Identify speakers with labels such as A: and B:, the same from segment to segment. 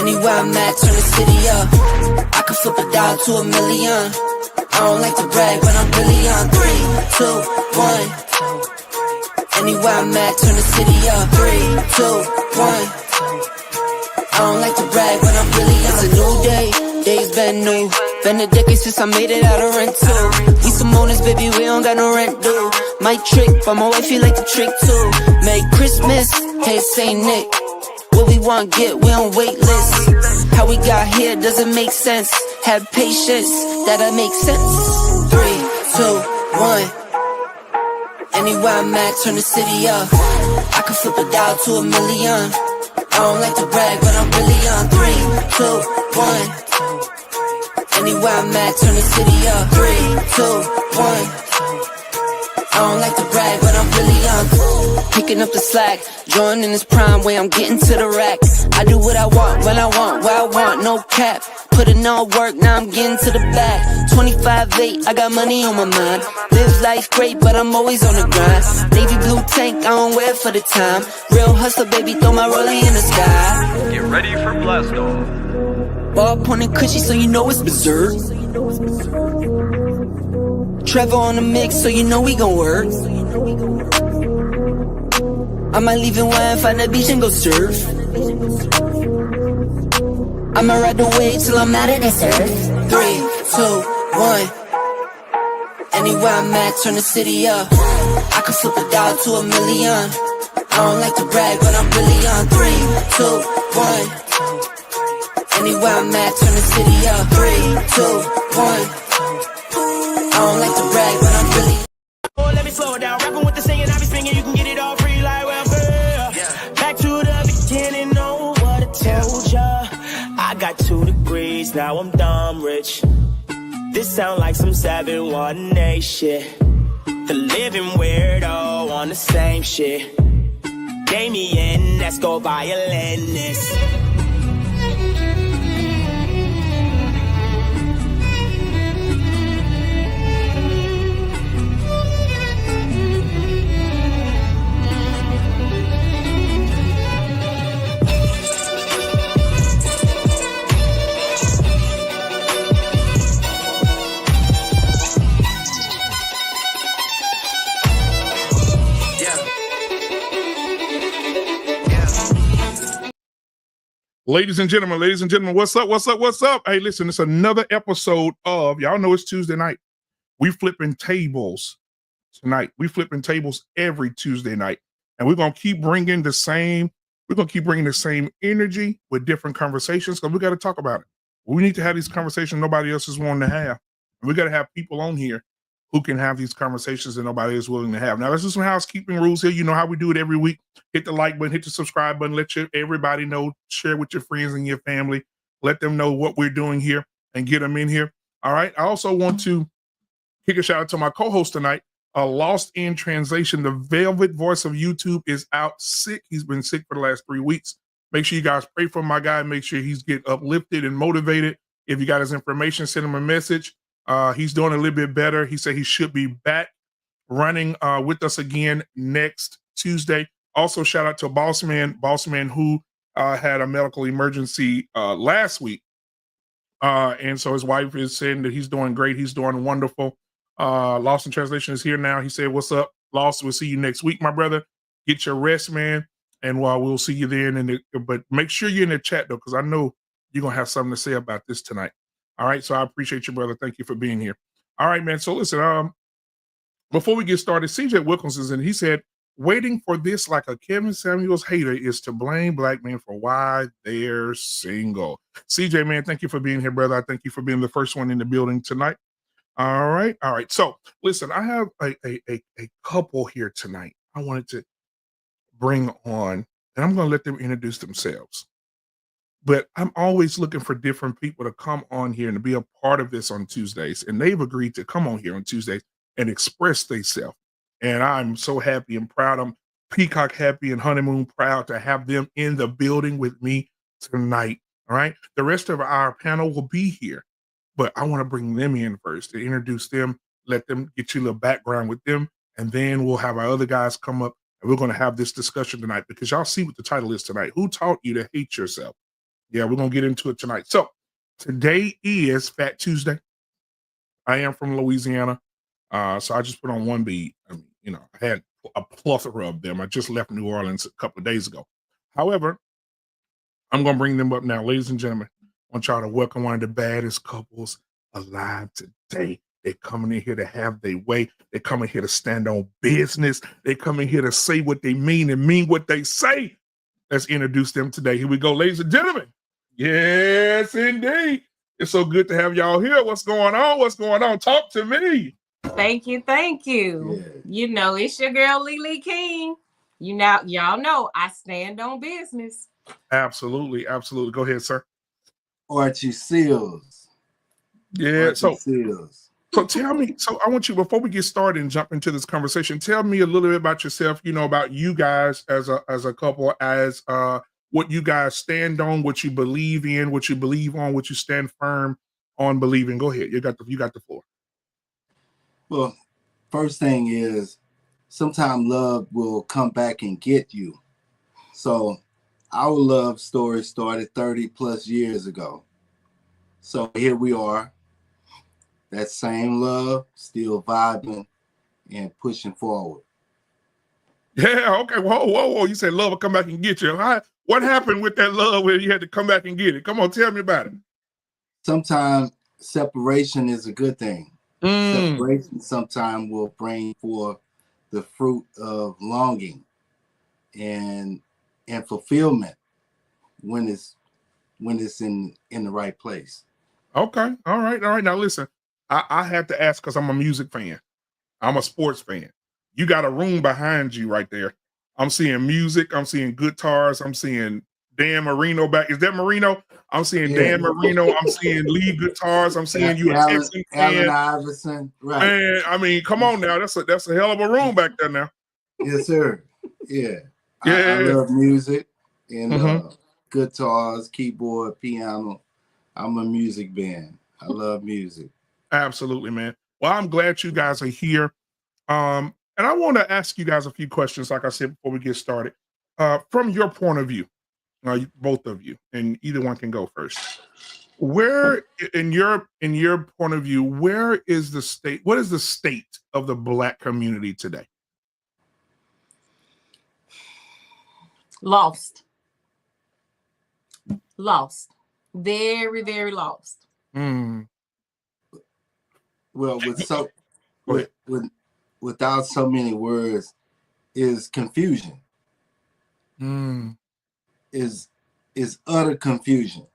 A: Anywhere I'm at, turn the city up. I can flip a dollar to $1 million. I don't like to brag, but I'm really on. 3, 2, 1. Anywhere I'm at, turn the city up. 3, 2, 1. I don't like to brag, but I'm really on. It's a new day, days been new. Been a decade since I made it out of rental. We some owners, baby, we don't got no rent due. My trick, but my wife, you like the trick too. Merry Christmas, hey Saint Nick. What we want get, we on wait list. How we got here doesn't make sense. Have patience, that'll make sense. 3, 2, 1. Anywhere I'm at, turn the city up. I can flip a dollar to $1 million. I don't like to brag, but I'm really on. 3, 2, 1. Anywhere I'm at, turn the city up. 3, 2, 1. I don't like to brag, but I'm really on. Picking up the slack, joining this prime way, I'm getting to the rack. I do what I want, when I want, where I want, no cap. Put in all work, now I'm getting to the back. 25-8, I got money on my mind. Live life great, but I'm always on the grind. Navy blue tank, I don't wear it for the time. Real hustler, baby, throw my rollie in the sky.
B: Get ready for blast off.
A: Ball pointing cushy, so you know it's berserk. Trevor on the mix, so you know we gon' work. I might leave in one, find the beach and go surf. I'ma ride the wave till I'm out of this earth. 3, 2, 1. Anywhere I'm at, turn the city up. I can flip a dollar to $1 million. I don't like to brag, but I'm really on. 3, 2, 1. Anywhere I'm at, turn the city up. 3, 2, 1. I don't like to brag, but I'm really.
C: Oh, let me slow it down. Rapping with the singing, I be singing. You can get it all free like welfare. Back to the beginning, know what I told ya. I got 2 degrees, now I'm dumb rich. This sound like some 718 shit. The living weirdo on the same shit. Damien, let's go violinist.
D: Ladies and gentlemen, what's up? Hey, listen, it's another episode of, y'all know it's Tuesday night. We flipping tables tonight. We flipping tables every Tuesday night. And we're going to keep bringing the same energy with different conversations because we got to talk about it. We need to have these conversations nobody else is wanting to have. And we got to have people on here who can have these conversations that nobody is willing to have. Now, let's do some housekeeping rules here. You know how we do it every week. Hit the like button, hit the subscribe button, let everybody know, share with your friends and your family. Let them know what we're doing here and get them in here. All right. I also want to kick a shout out to my co-host tonight, Lost in Translation. The velvet voice of YouTube is out sick. He's been sick for the last 3 weeks. Make sure you guys pray for my guy. Make sure he's get uplifted and motivated. If you got his information, send him a message. He's doing a little bit better. He said he should be back running with us again next Tuesday. Also, shout out to Bossman who had a medical emergency last week. And so his wife is saying that he's doing great. He's doing wonderful. Lost in Translation is here now. He said, what's up, Lost? We'll see you next week, my brother. Get your rest, man. And we'll see you then. But make sure you're in the chat, though, because I know you're going to have something to say about this tonight. All right, so I appreciate you, brother. Thank you for being here. All right, man. So listen, before we get started, CJ Wilkins is in. He said, waiting for this like a Kevin Samuels hater is to blame black men for why they're single. CJ, man, thank you for being here, brother. I thank you for being the first one in the building tonight. All right. So listen, I have a couple here tonight I wanted to bring on, and I'm going to let them introduce themselves. But I'm always looking for different people to come on here and to be a part of this on Tuesdays. And they've agreed to come on here on Tuesdays and express themselves. And I'm so happy and proud. I'm peacock happy and honeymoon proud to have them in the building with me tonight. All right. The rest of our panel will be here, but I want to bring them in first to introduce them, let them get you a little background with them, and then we'll have our other guys come up and we're going to have this discussion tonight because y'all see what the title is tonight. Who taught you to hate yourself? Yeah, we're going to get into it tonight. So today is Fat Tuesday. I am from Louisiana. So I just put on one beat. I mean, I had a plethora of them. I just left New Orleans a couple of days ago. However, I'm going to bring them up now. Ladies and gentlemen, I want y'all to welcome one of the baddest couples alive today. They're coming in here to have their way. They're coming here to stand on business. They're coming here to say what they mean and mean what they say. Let's introduce them today. Here we go, ladies and gentlemen. Yes, indeed. It's so good to have y'all here. What's going on? What's going on? Talk to me.
B: Thank you. Yeah. It's your girl Lily King. Y'all know I stand on business.
D: Absolutely. Go ahead, sir.
E: Archie Seals.
D: Yeah.
E: Archie Seals.
D: So tell me, I want you, before we get started and jump into this conversation, tell me a little bit about yourself, about you guys as a couple, as what you guys stand on, what you believe in, what you believe on, what you stand firm on believing. Go ahead. You got the floor.
E: Well, first thing is sometimes love will come back and get you. So our love story started 30 plus years ago. So here we are. That same love, still vibing and pushing forward.
D: Yeah, okay. Whoa. You said love will come back and get you. What happened with that love where you had to come back and get it? Come on, tell me about it.
E: Sometimes separation is a good thing. Separation sometimes will bring forth the fruit of longing and fulfillment when it's in the right place.
D: Okay. All right. Now listen, I have to ask because I'm a music fan. I'm a sports fan. You got a room behind you right there. I'm seeing music. I'm seeing guitars. I'm seeing Dan Marino back. Is that Marino? I'm seeing Dan Marino. I'm seeing lead guitars. I'm seeing you a Texan fan.
E: Allen Iverson. Right.
D: Man, I mean, come on now. That's a hell of a room back there now.
E: Yes, sir. Yeah. I love music and guitars, keyboard, piano. I'm a music band. I love music.
D: Absolutely, man. Well, I'm glad you guys are here. And I want to ask you guys a few questions, like I said, before we get started. From your point of view, both of you, and either one can go first. Where, in your point of view, where is the state? What is the state of the Black community today?
B: Lost. Very, very lost.
E: Well, without so many words, is confusion. Is utter confusion.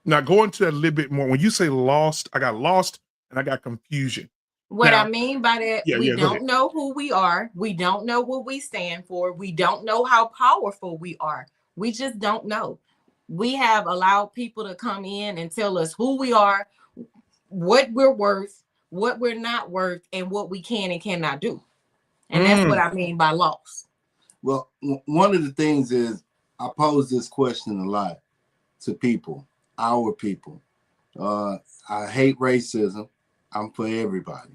D: Now, go into that a little bit more. When you say lost, I got lost and I got confusion.
B: What I mean by that, we don't know who we are. We don't know what we stand for. We don't know how powerful we are. We just don't know. We have allowed people to come in and tell us who we are, what we're worth, what we're not worth, and what we can and cannot do. And that's what I mean by loss.
E: Well, one of the things is I pose this question a lot to people, our people. I hate racism. I'm for everybody.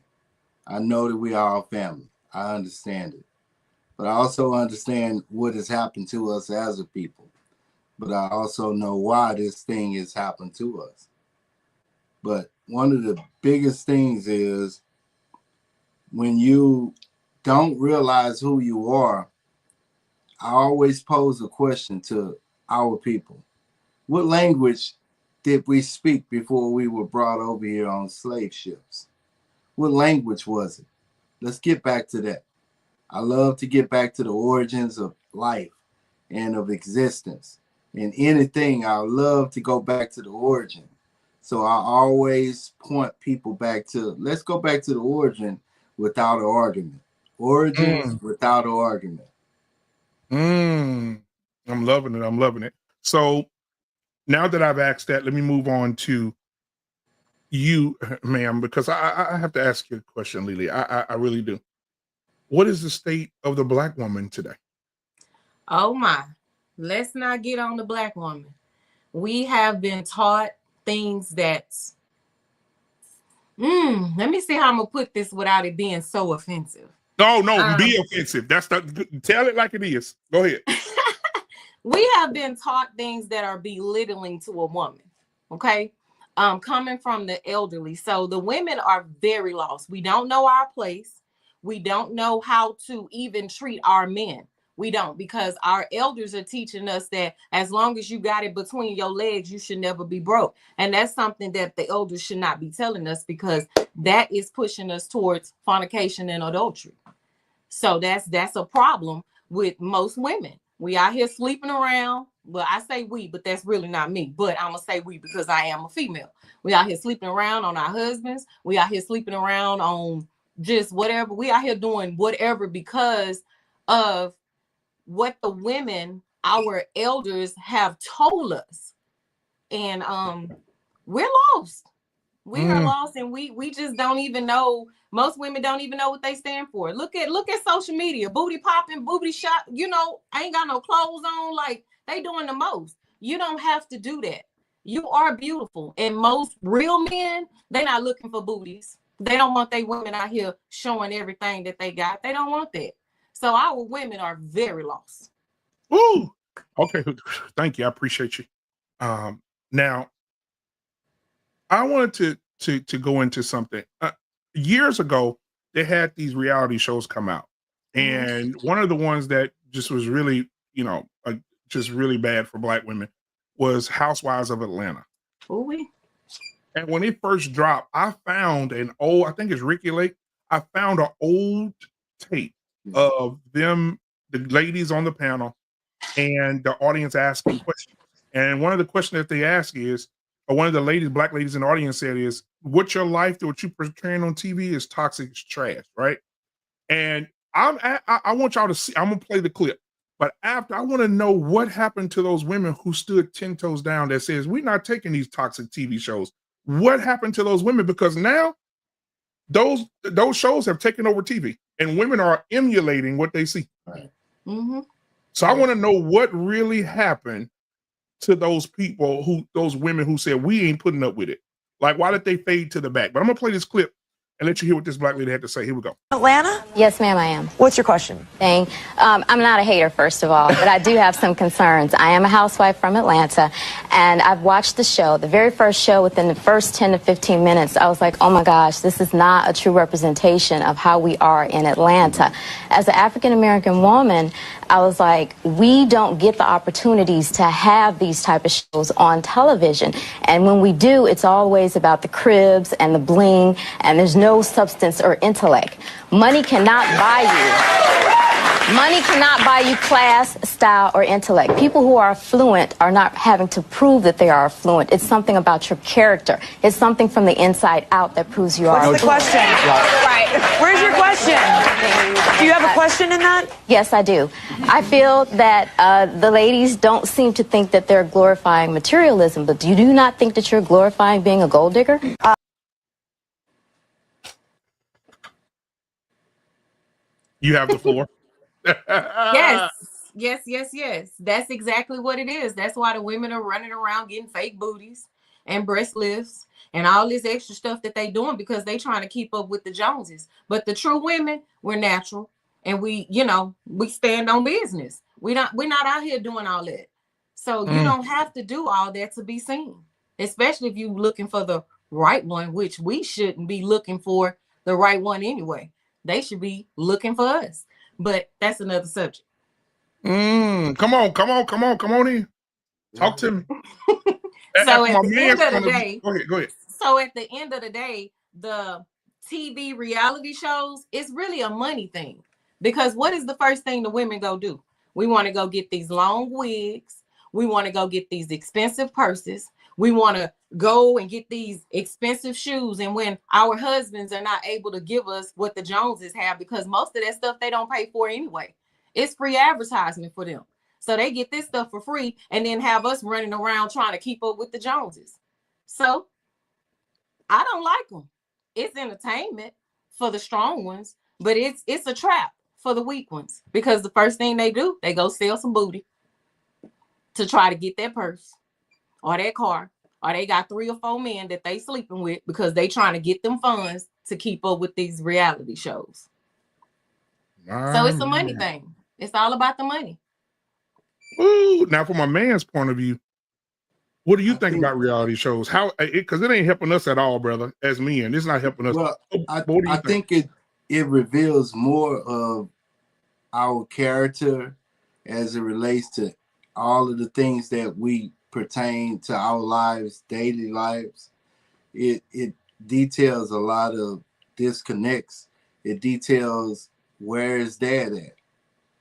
E: I know that we are all family. I understand it. But I also understand what has happened to us as a people. But I also know why this thing has happened to us. But one of the biggest things is when you don't realize who you are, I always pose a question to our people. What language did we speak before we were brought over here on slave ships? What language was it? Let's get back to that. I love to get back to the origins of life and of existence. And anything, I love to go back to the origin. So I always point people back to, let's go back to the origin without an argument. Origins without an argument.
D: I'm loving it. So now that I've asked that, let me move on to you, ma'am, because I have to ask you a question, Lily. I really do. What is the state of the Black woman today?
B: Oh my, let's not get on the Black woman. We have been taught things that, let me see how I'm gonna put this without it being so offensive.
D: No, be offensive. That's tell it like it is. Go ahead.
B: We have been taught things that are belittling to a woman. Okay. Coming from the elderly. So the women are very lost. We don't know our place. We don't know how to even treat our men. We don't, because our elders are teaching us that as long as you got it between your legs, you should never be broke. And that's something that the elders should not be telling us, because that is pushing us towards fornication and adultery. So that's a problem with most women. We out here sleeping around. Well, I say we, but that's really not me. But I'm gonna say we because I am a female. We out here sleeping around on our husbands. We out here sleeping around on just whatever. We out here doing whatever because of what the women, our elders, have told us. And we're lost. We are lost, and we just don't even know. Most women don't even know what they stand for. Look at social media, booty popping, booty shot. You know, ain't got no clothes on. Like, they doing the most. You don't have to do that. You are beautiful, and most real men, they're not looking for booties. They don't want their women out here showing everything that they got. They don't want that. So our women are very lost.
D: Ooh, okay. Thank you. I appreciate you. Now, I wanted to go into something. Years ago, they had these reality shows come out, and one of the ones that just was really, just really bad for Black women was Housewives of Atlanta.
B: Ooh.
D: And when it first dropped, I found I think it's Ricky Lake. I found an old tape of them, the ladies on the panel, and the audience asking questions. And one of the questions that they ask is, or one of the ladies, Black ladies in the audience said is, what your life, what you portraying on TV is toxic, it's trash, right? And I want y'all to see, I'm gonna play the clip. But after, I want to know what happened to those women who stood 10 toes down that says, we're not taking these toxic TV shows. What happened to those women? Because now those shows have taken over TV and women are emulating what they see.
E: Right.
D: So I want to know what really happened to those people, those women who said, we ain't putting up with it. Like, why did they fade to the back? But I'm gonna play this clip and let you hear what this Black lady had to say. Here we go.
F: Atlanta?
G: Yes, ma'am, I am.
F: What's your question?
G: I'm not a hater, first of all, but I do have some concerns. I am a housewife from Atlanta, and I've watched the show. The very first show, within the first 10 to 15 minutes, I was like, oh my gosh, this is not a true representation of how we are in Atlanta. As an African-American woman, I was like, we don't get the opportunities to have these type of shows on television. And when we do, it's always about the cribs and the bling, and there's no substance or intellect. Money cannot buy you. Money cannot buy you class, style, or intellect. People who are affluent are not having to prove that they are affluent. It's something about your character. It's something from the inside out that proves you are affluent.
F: What's the question? Right. Where's your question? Do you have a question in that?
G: Yes, I do. I feel that the ladies don't seem to think that they're glorifying materialism, but do you not think that you're glorifying being a gold digger?
D: You have the floor.
B: Yes. That's exactly what it is. That's why the women are running around getting fake booties and breast lifts and all this extra stuff that they doing because they trying to keep up with the Joneses. But the true women, we're natural, and we stand on business. We're not out here doing all that. So you don't have to do all that to be seen, especially if you're looking for the right one, which we shouldn't be looking for the right one anyway. They should be looking for us. But that's another subject.
D: Come on in. Talk to me.
B: So at the end of the day,
D: go ahead.
B: So at the end of the day, the TV reality shows, it's really a money thing. Because what is the first thing the women go do? We want to go get these long wigs. We want to go get these expensive purses. We want to go and get these expensive shoes. And when our husbands are not able to give us what the Joneses have, because most of that stuff they don't pay for anyway, it's free advertisement for them. So they get this stuff for free and then have us running around trying to keep up with the Joneses. So I don't like them. It's entertainment for the strong ones, but it's a trap for the weak ones, because the first thing they do, they go sell some booty to try to get that purse or that car, or they got 3 or 4 men that they sleeping with because they trying to get them funds to keep up with these reality shows. So it's a money thing. It's all about the money.
D: Ooh, now from a man's point of view, what do you think about reality shows? How, because it ain't helping us at all, brother, as men. It's not helping us.
E: Well,
D: what do you
E: think it reveals more of our character as it relates to all of the things that we pertain to our lives, daily lives. It details a lot of disconnects. It details where is dad at,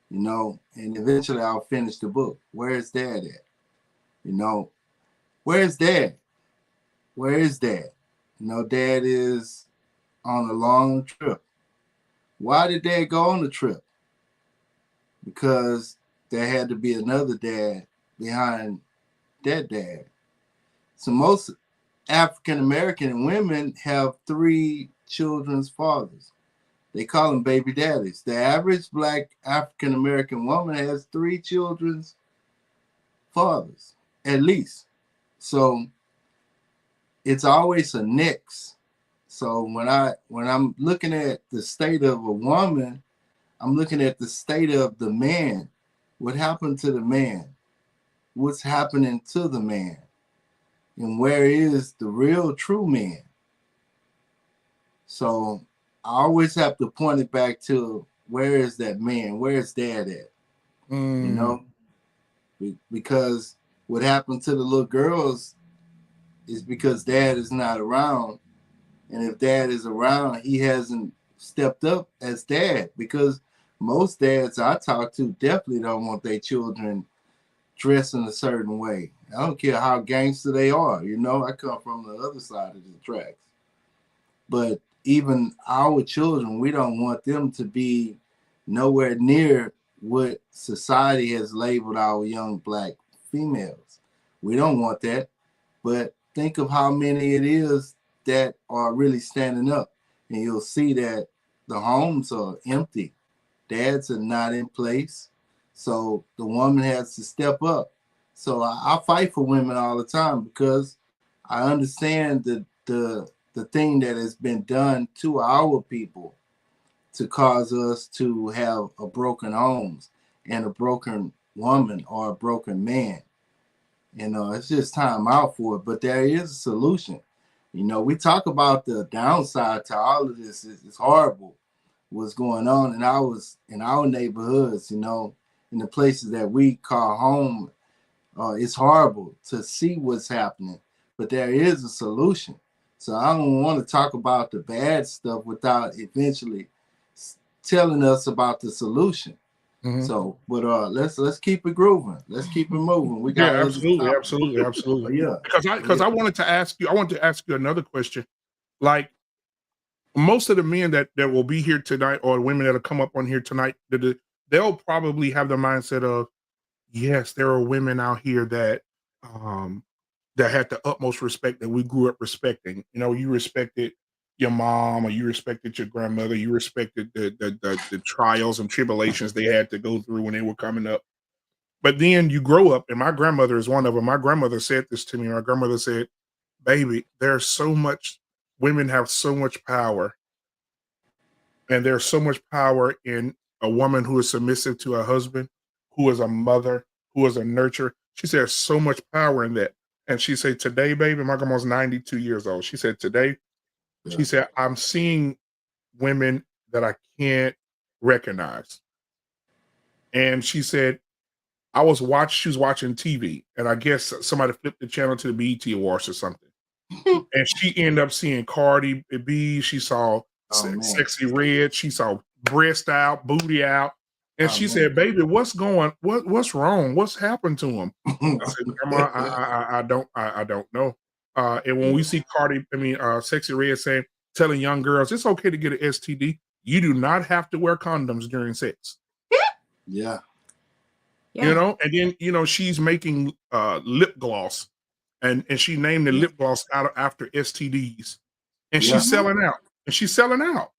E: you know, and eventually I'll finish the book. Where is dad at? You know, where is dad? Where is dad? You know, dad is on a long trip. Why did dad go on the trip? Because there had to be another dad behind that dad. So most African American women have 3 children's fathers. They call them baby daddies. The average Black African American woman has 3 children's fathers, at least. So it's always a next. So when I'm looking at the state of a woman, I'm looking at the state of the man. What happened to the man? What's happening to the man? And where is the real true man? So I always have to point it back to, where is that man? Where is dad at? You know, because what happened to the little girls is because dad is not around. And if dad is around, he hasn't stepped up as dad, because most dads I talk to definitely don't want their children dressed in a certain way. I don't care how gangster they are. You know, I come from the other side of the tracks. But even our children, we don't want them to be nowhere near what society has labeled our young Black females. We don't want that. But think of how many it is that are really standing up. And you'll see that the homes are empty. Dads are not in place. So the woman has to step up. So I fight for women all the time, because I understand the thing that has been done to our people to cause us to have a broken homes and a broken woman or a broken man. You know, it's just time out for it. But there is a solution. You know, we talk about the downside to all of this. It's horrible what's going on in our neighborhoods, you know, in the places that we call home. It's horrible to see what's happening, but there is a solution. So I don't want to talk about the bad stuff without eventually telling us about the solution. So, but let's keep it grooving. Let's keep it moving. We got
D: absolutely.
E: Yeah,
D: because I wanted to ask you another question. Like, most of the men that will be here tonight, or women that'll come up on here tonight, they'll probably have the mindset of, yes, there are women out here that that had the utmost respect that we grew up respecting. You know, you respected your mom, or you respected your grandmother, you respected the trials and tribulations they had to go through when they were coming up. But then you grow up, and my grandmother is one of them. My grandmother said this to me. My grandmother said, baby, there's so much, women have so much power. And there's so much power in a woman who is submissive to her husband, who is a mother, who is a nurturer. She said, there's so much power in that. And she said, today, baby, my grandma's 92 years old. She said, today, she said, I'm seeing women that I can't recognize. And she said, she was watching TV, and I guess somebody flipped the channel to the BET Awards or something. And she ended up seeing Cardi B. She saw Sexy Red. She saw breast out, booty out. And she said, baby, what's wrong? What's happened to him? I said, Grandma, I don't know. And when we see Sexy Red telling young girls, it's okay to get an STD. You do not have to wear condoms during sex.
E: Yeah.
D: You know, and then, you know, she's making lip gloss, and she named the lip gloss after STDs. and she's selling out, and she's selling out.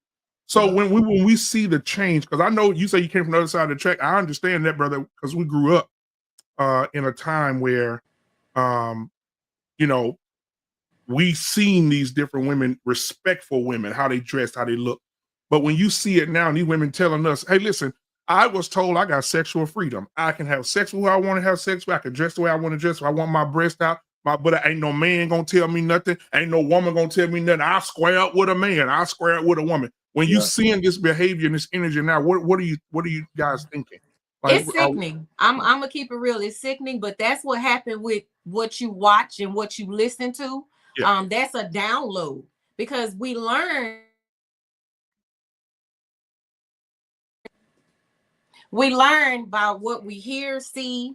D: So when we see the change, because I know you say you came from the other side of the track, I understand that, brother, because we grew up in a time where, you know, we seen these different women, respectful women, how they dressed, how they look. But when you see it now, and these women telling us, hey, listen, I was told I got sexual freedom. I can have sex with who I want to have sex with. I can dress the way I want to dress. If I want my breast out, but ain't no man gonna tell me nothing. Ain't no woman gonna tell me nothing. I'll square up with a man. I'll square up with a woman. When you seeing this behavior and this energy now, what are you guys thinking?
B: Like, it's sickening. I'm gonna keep it real. It's sickening, but that's what happened with what you watch and what you listen to. Yeah. That's a download, because we learn by what we hear, see,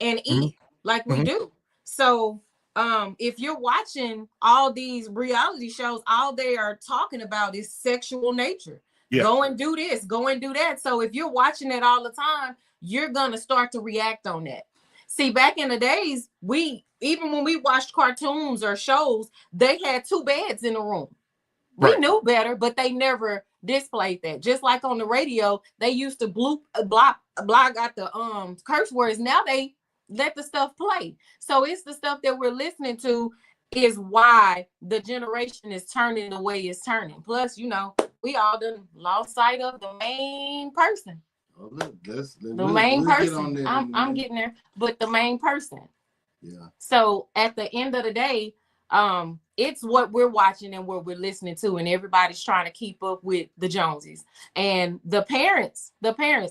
B: and eat, like we do. So if you're watching all these reality shows, all they are talking about is sexual nature. Yeah. Go and do this, go and do that. So if you're watching it all the time, you're gonna start to react on that. See, back in the days, even when we watched cartoons or shows, they had 2 beds in the room. We knew better, but they never displayed that. Just like on the radio, they used to block out the curse words. Now they let the stuff play. So it's the stuff that we're listening to is why the generation is turning the way it's turning. Plus, you know, we all done lost sight of the main person. The main person. I'm getting there, but the main person. Yeah. So at the end of the day, it's what we're watching and what we're listening to, and everybody's trying to keep up with the Joneses and the parents.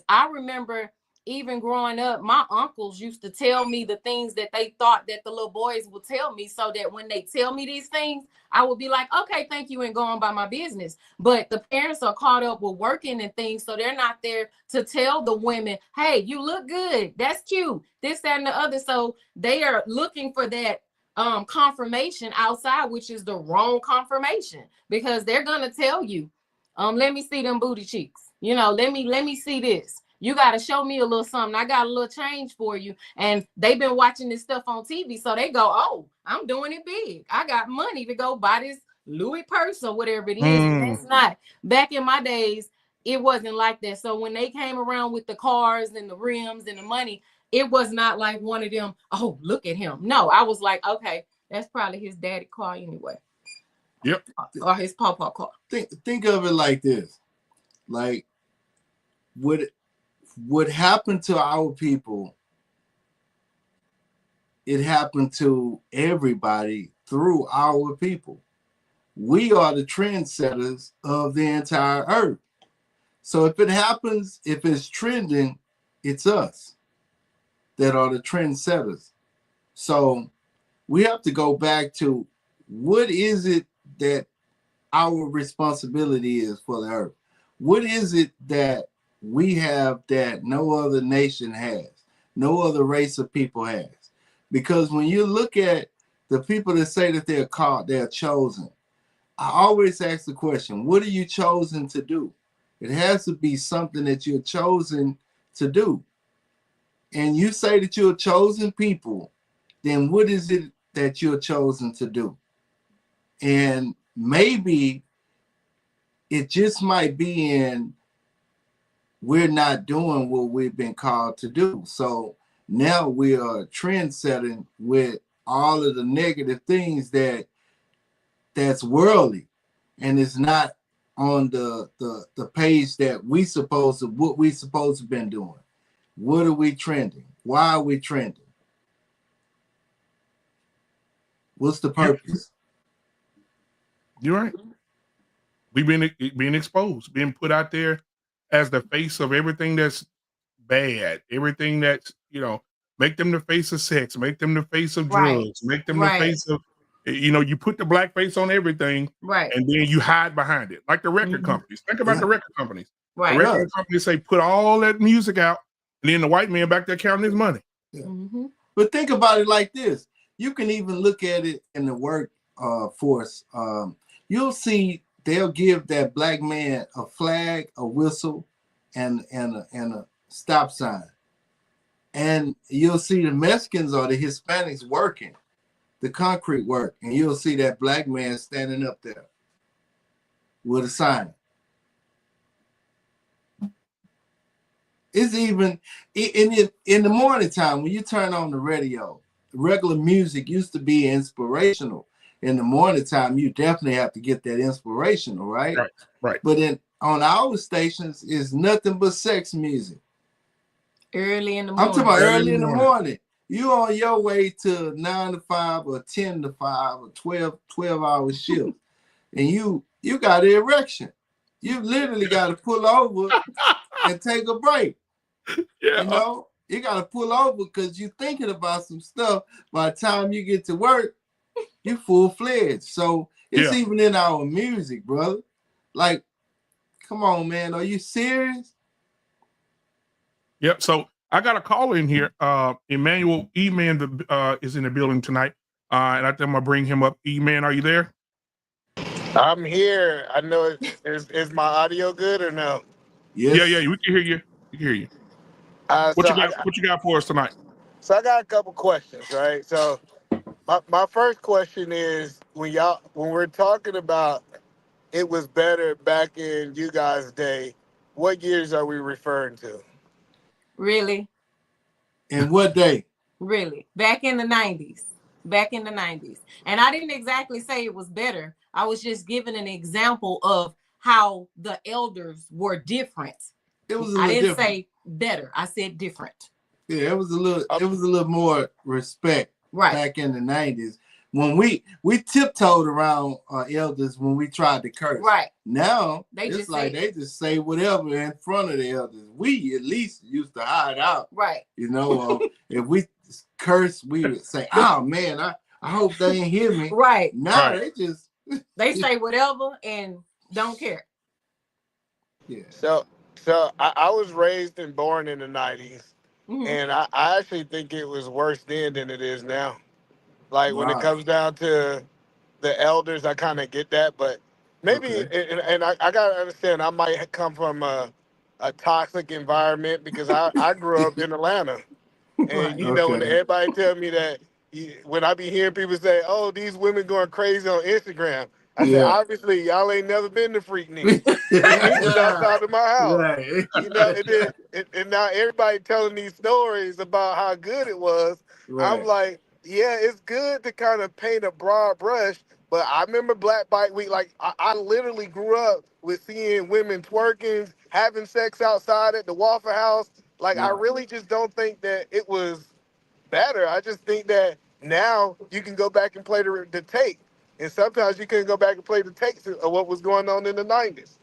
B: I remember even growing up, my uncles used to tell me the things that they thought that the little boys would tell me, so that when they tell me these things, I would be like, okay, thank you, and go on by my business. But the parents are caught up with working and things, so they're not there to tell the women, hey, you look good, that's cute, this, that, and the other. So they are looking for that confirmation outside, which is the wrong confirmation, because they're gonna tell you, let me see them booty cheeks, you know, let me see this. You got to show me a little something. I got a little change for you. And they've been watching this stuff on TV. So they go, oh, I'm doing it big. I got money to go buy this Louis purse or whatever it is. And that's not. Back in my days, it wasn't like that. So when they came around with the cars and the rims and the money, it was not like one of them, oh, look at him. No, I was like, okay, that's probably his daddy car anyway.
D: Yep.
B: Or his papa car.
E: Think of it like this. Like, what happened to our people, it happened to everybody through our people. We are the trendsetters of the entire earth. So if it happens, if it's trending, it's us that are the trendsetters. So we have to go back to what is it that our responsibility is for the earth? What is it that we have that no other nation has, no other race of people has? Because when you look at the people that say that they're called, they're chosen, I always ask the question, what are you chosen to do? It has to be something that you're chosen to do. And you say that you're a chosen people, then what is it that you're chosen to do? And maybe it just might be in we're not doing what we've been called to do. So now we are trend setting with all of the negative things that's worldly, and it's not on the page that what we supposed to been doing. What are we trending? Why are we trending? What's the purpose?
D: You're right. We've been being exposed, being put out there as the face of everything that's bad, everything that's, you know, make them the face of sex, make them the face of drugs, make them the face of, you know, you put the black face on everything, and then you hide behind it. Like the record companies. Think about the record companies. The record companies say, put all that music out, and then the white man back there counting his money.
E: But think about it like this. You can even look at it in the workforce. You'll see they'll give that black man a flag, a whistle, and a stop sign. And you'll see the Mexicans or the Hispanics working. the concrete work, and you'll see that black man standing up there with a sign. It's even in the morning time when you turn on the radio, regular music used to be inspirational. In the morning time, you definitely have to get that inspirational, right?
D: Right.
E: But on our stations, it's nothing but sex music.
B: Early in the morning.
E: I'm talking about early in the morning. You on your way to 9 to 5 or 10 to 5 or 12-hour shift, and you got an erection. You literally got to pull over and take a break.
D: Yeah.
E: You know, you got to pull over because you're thinking about some stuff. By the time you get to work, you full-fledged. So it's even in our music, brother. Like, come on, man. Are you serious?
D: Yep. So I got a call in here. Emmanuel E-Man is in the building tonight. And I think I'm going to bring him up. E-Man, are you there?
H: I'm here. I know is my audio good or no?
E: Yes.
D: Yeah, we can hear you. We can hear you. What you got for us tonight?
H: So I got a couple questions, right? So my first question is when we're talking about it was better back in you guys' day, what years are we referring to?
B: Really?
E: And what day?
B: Really? Back in the 90s. Back in the 90s. And I didn't exactly say it was better. I was just giving an example of how the elders were different.
E: It was a little
B: I didn't
E: different.
B: say better. I said different.
E: Yeah, it was a little more respect back in the 90s. When we tiptoed around our elders when we tried to curse.
B: Right.
E: Now
B: they just
E: say whatever in front of the elders. We at least used to hide out.
B: Right.
E: You know, if we curse, we would say, "Oh man, I hope they ain't hear me."
B: Right.
E: Now
B: they say whatever and don't care.
E: Yeah.
H: So I was raised and born in the 90s.
B: Mm-hmm.
H: And I actually think it was worse then than it is now. Like when it comes down to the elders, I kind of get that, but maybe, and I got to understand, I might come from a toxic environment because I grew up in Atlanta. And, you know, when everybody tell me that, when I be hearing people say, oh, these women going crazy on Instagram, I said, obviously, y'all ain't never been to Freaknik. Freaknik was outside of my house.
E: Right.
H: You know, and now everybody telling these stories about how good it was.
E: Right.
H: I'm like, yeah, it's good to kind of paint a broad brush, but I remember Black Bike Week. Like, I literally grew up with seeing women twerking, having sex outside at the Waffle House. Like, I really just don't think that it was better. I just think that now you can go back and play the tape. And sometimes you couldn't go back and play the tapes of what was going on in the 90s.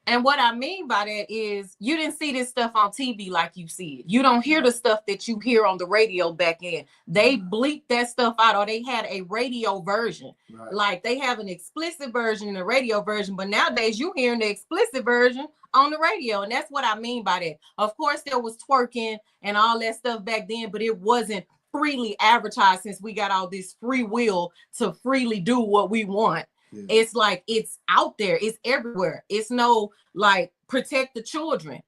B: And what I mean by that is you didn't see this stuff on TV like you see it. You don't hear the stuff that you hear on the radio back in. They bleeped that stuff out, or they had a radio version. Right. Like they have an explicit version and a radio version, but nowadays you hearing the explicit version on the radio. And that's what I mean by that. Of course, there was twerking and all that stuff back then, but it wasn't freely advertised since we got all this free will to freely do what we want. Yeah. It's like it's out there, it's everywhere. It's no like protect the children.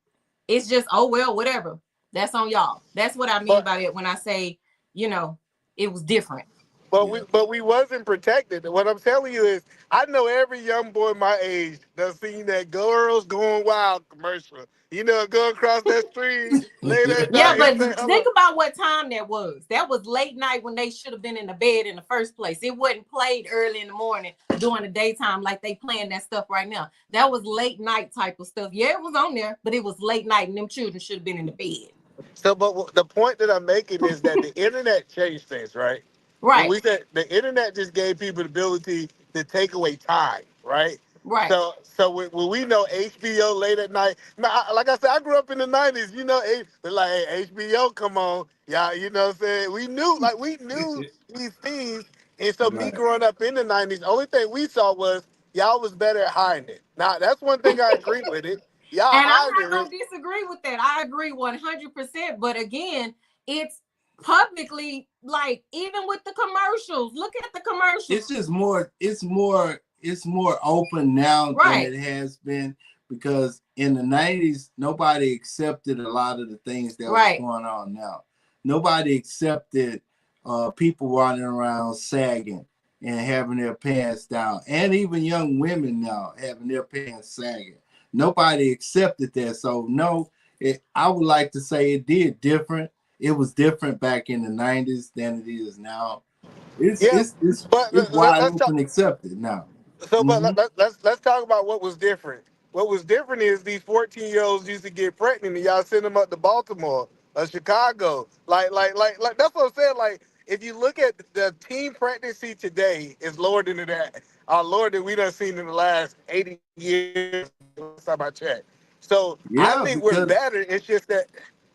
B: It's just, oh well, whatever. That's on y'all. That's what I mean by it when I say, you know, it was different.
H: But we wasn't protected. What I'm telling you is, I know every young boy my age that's seen that Girls Going Wild commercial. You know, going across that street late at night.
B: Yeah, but think about what time that was. That was late night when they should have been in the bed in the first place. It wasn't played early in the morning during the daytime like they playing that stuff right now. That was late night type of stuff. Yeah, it was on there, but it was late night and them children should have been in the bed.
H: So, but the point that I'm making is that the internet changed things, right?
B: Right.
H: And we said the internet just gave people the ability to take away time, right?
B: Right.
H: So when we know HBO late at night, now, like I said, I grew up in the 90s, you know, they're like, hey, HBO, come on. Yeah, you know what I'm saying? We knew these things. And so me growing up in the 90s, the only thing we saw was y'all was better at hiding it. Now, that's one thing I agree with it. Y'all
B: and I'm not going to disagree with that. I agree 100%. But again, it's publicly, like, even with the commercials, look at the commercials.
E: It's just more open now than it has been, because in the 90s nobody accepted a lot of the things that was going on now. Nobody accepted people running around sagging and having their pants down, and even young women now having their pants sagging. Nobody accepted that. So no, I would like to say it did different. It was different back in the 90s than it is now. It's wide open accepted now.
H: So, but let's talk about what was different. What was different is these 14-year-olds used to get pregnant, and y'all send them up to Baltimore or Chicago. Like that's what I'm saying. Like, if you look at the teen pregnancy today, is lower than that. Lower than we done seen in the last 80 years. Last time I checked. So I think we're better. It's just that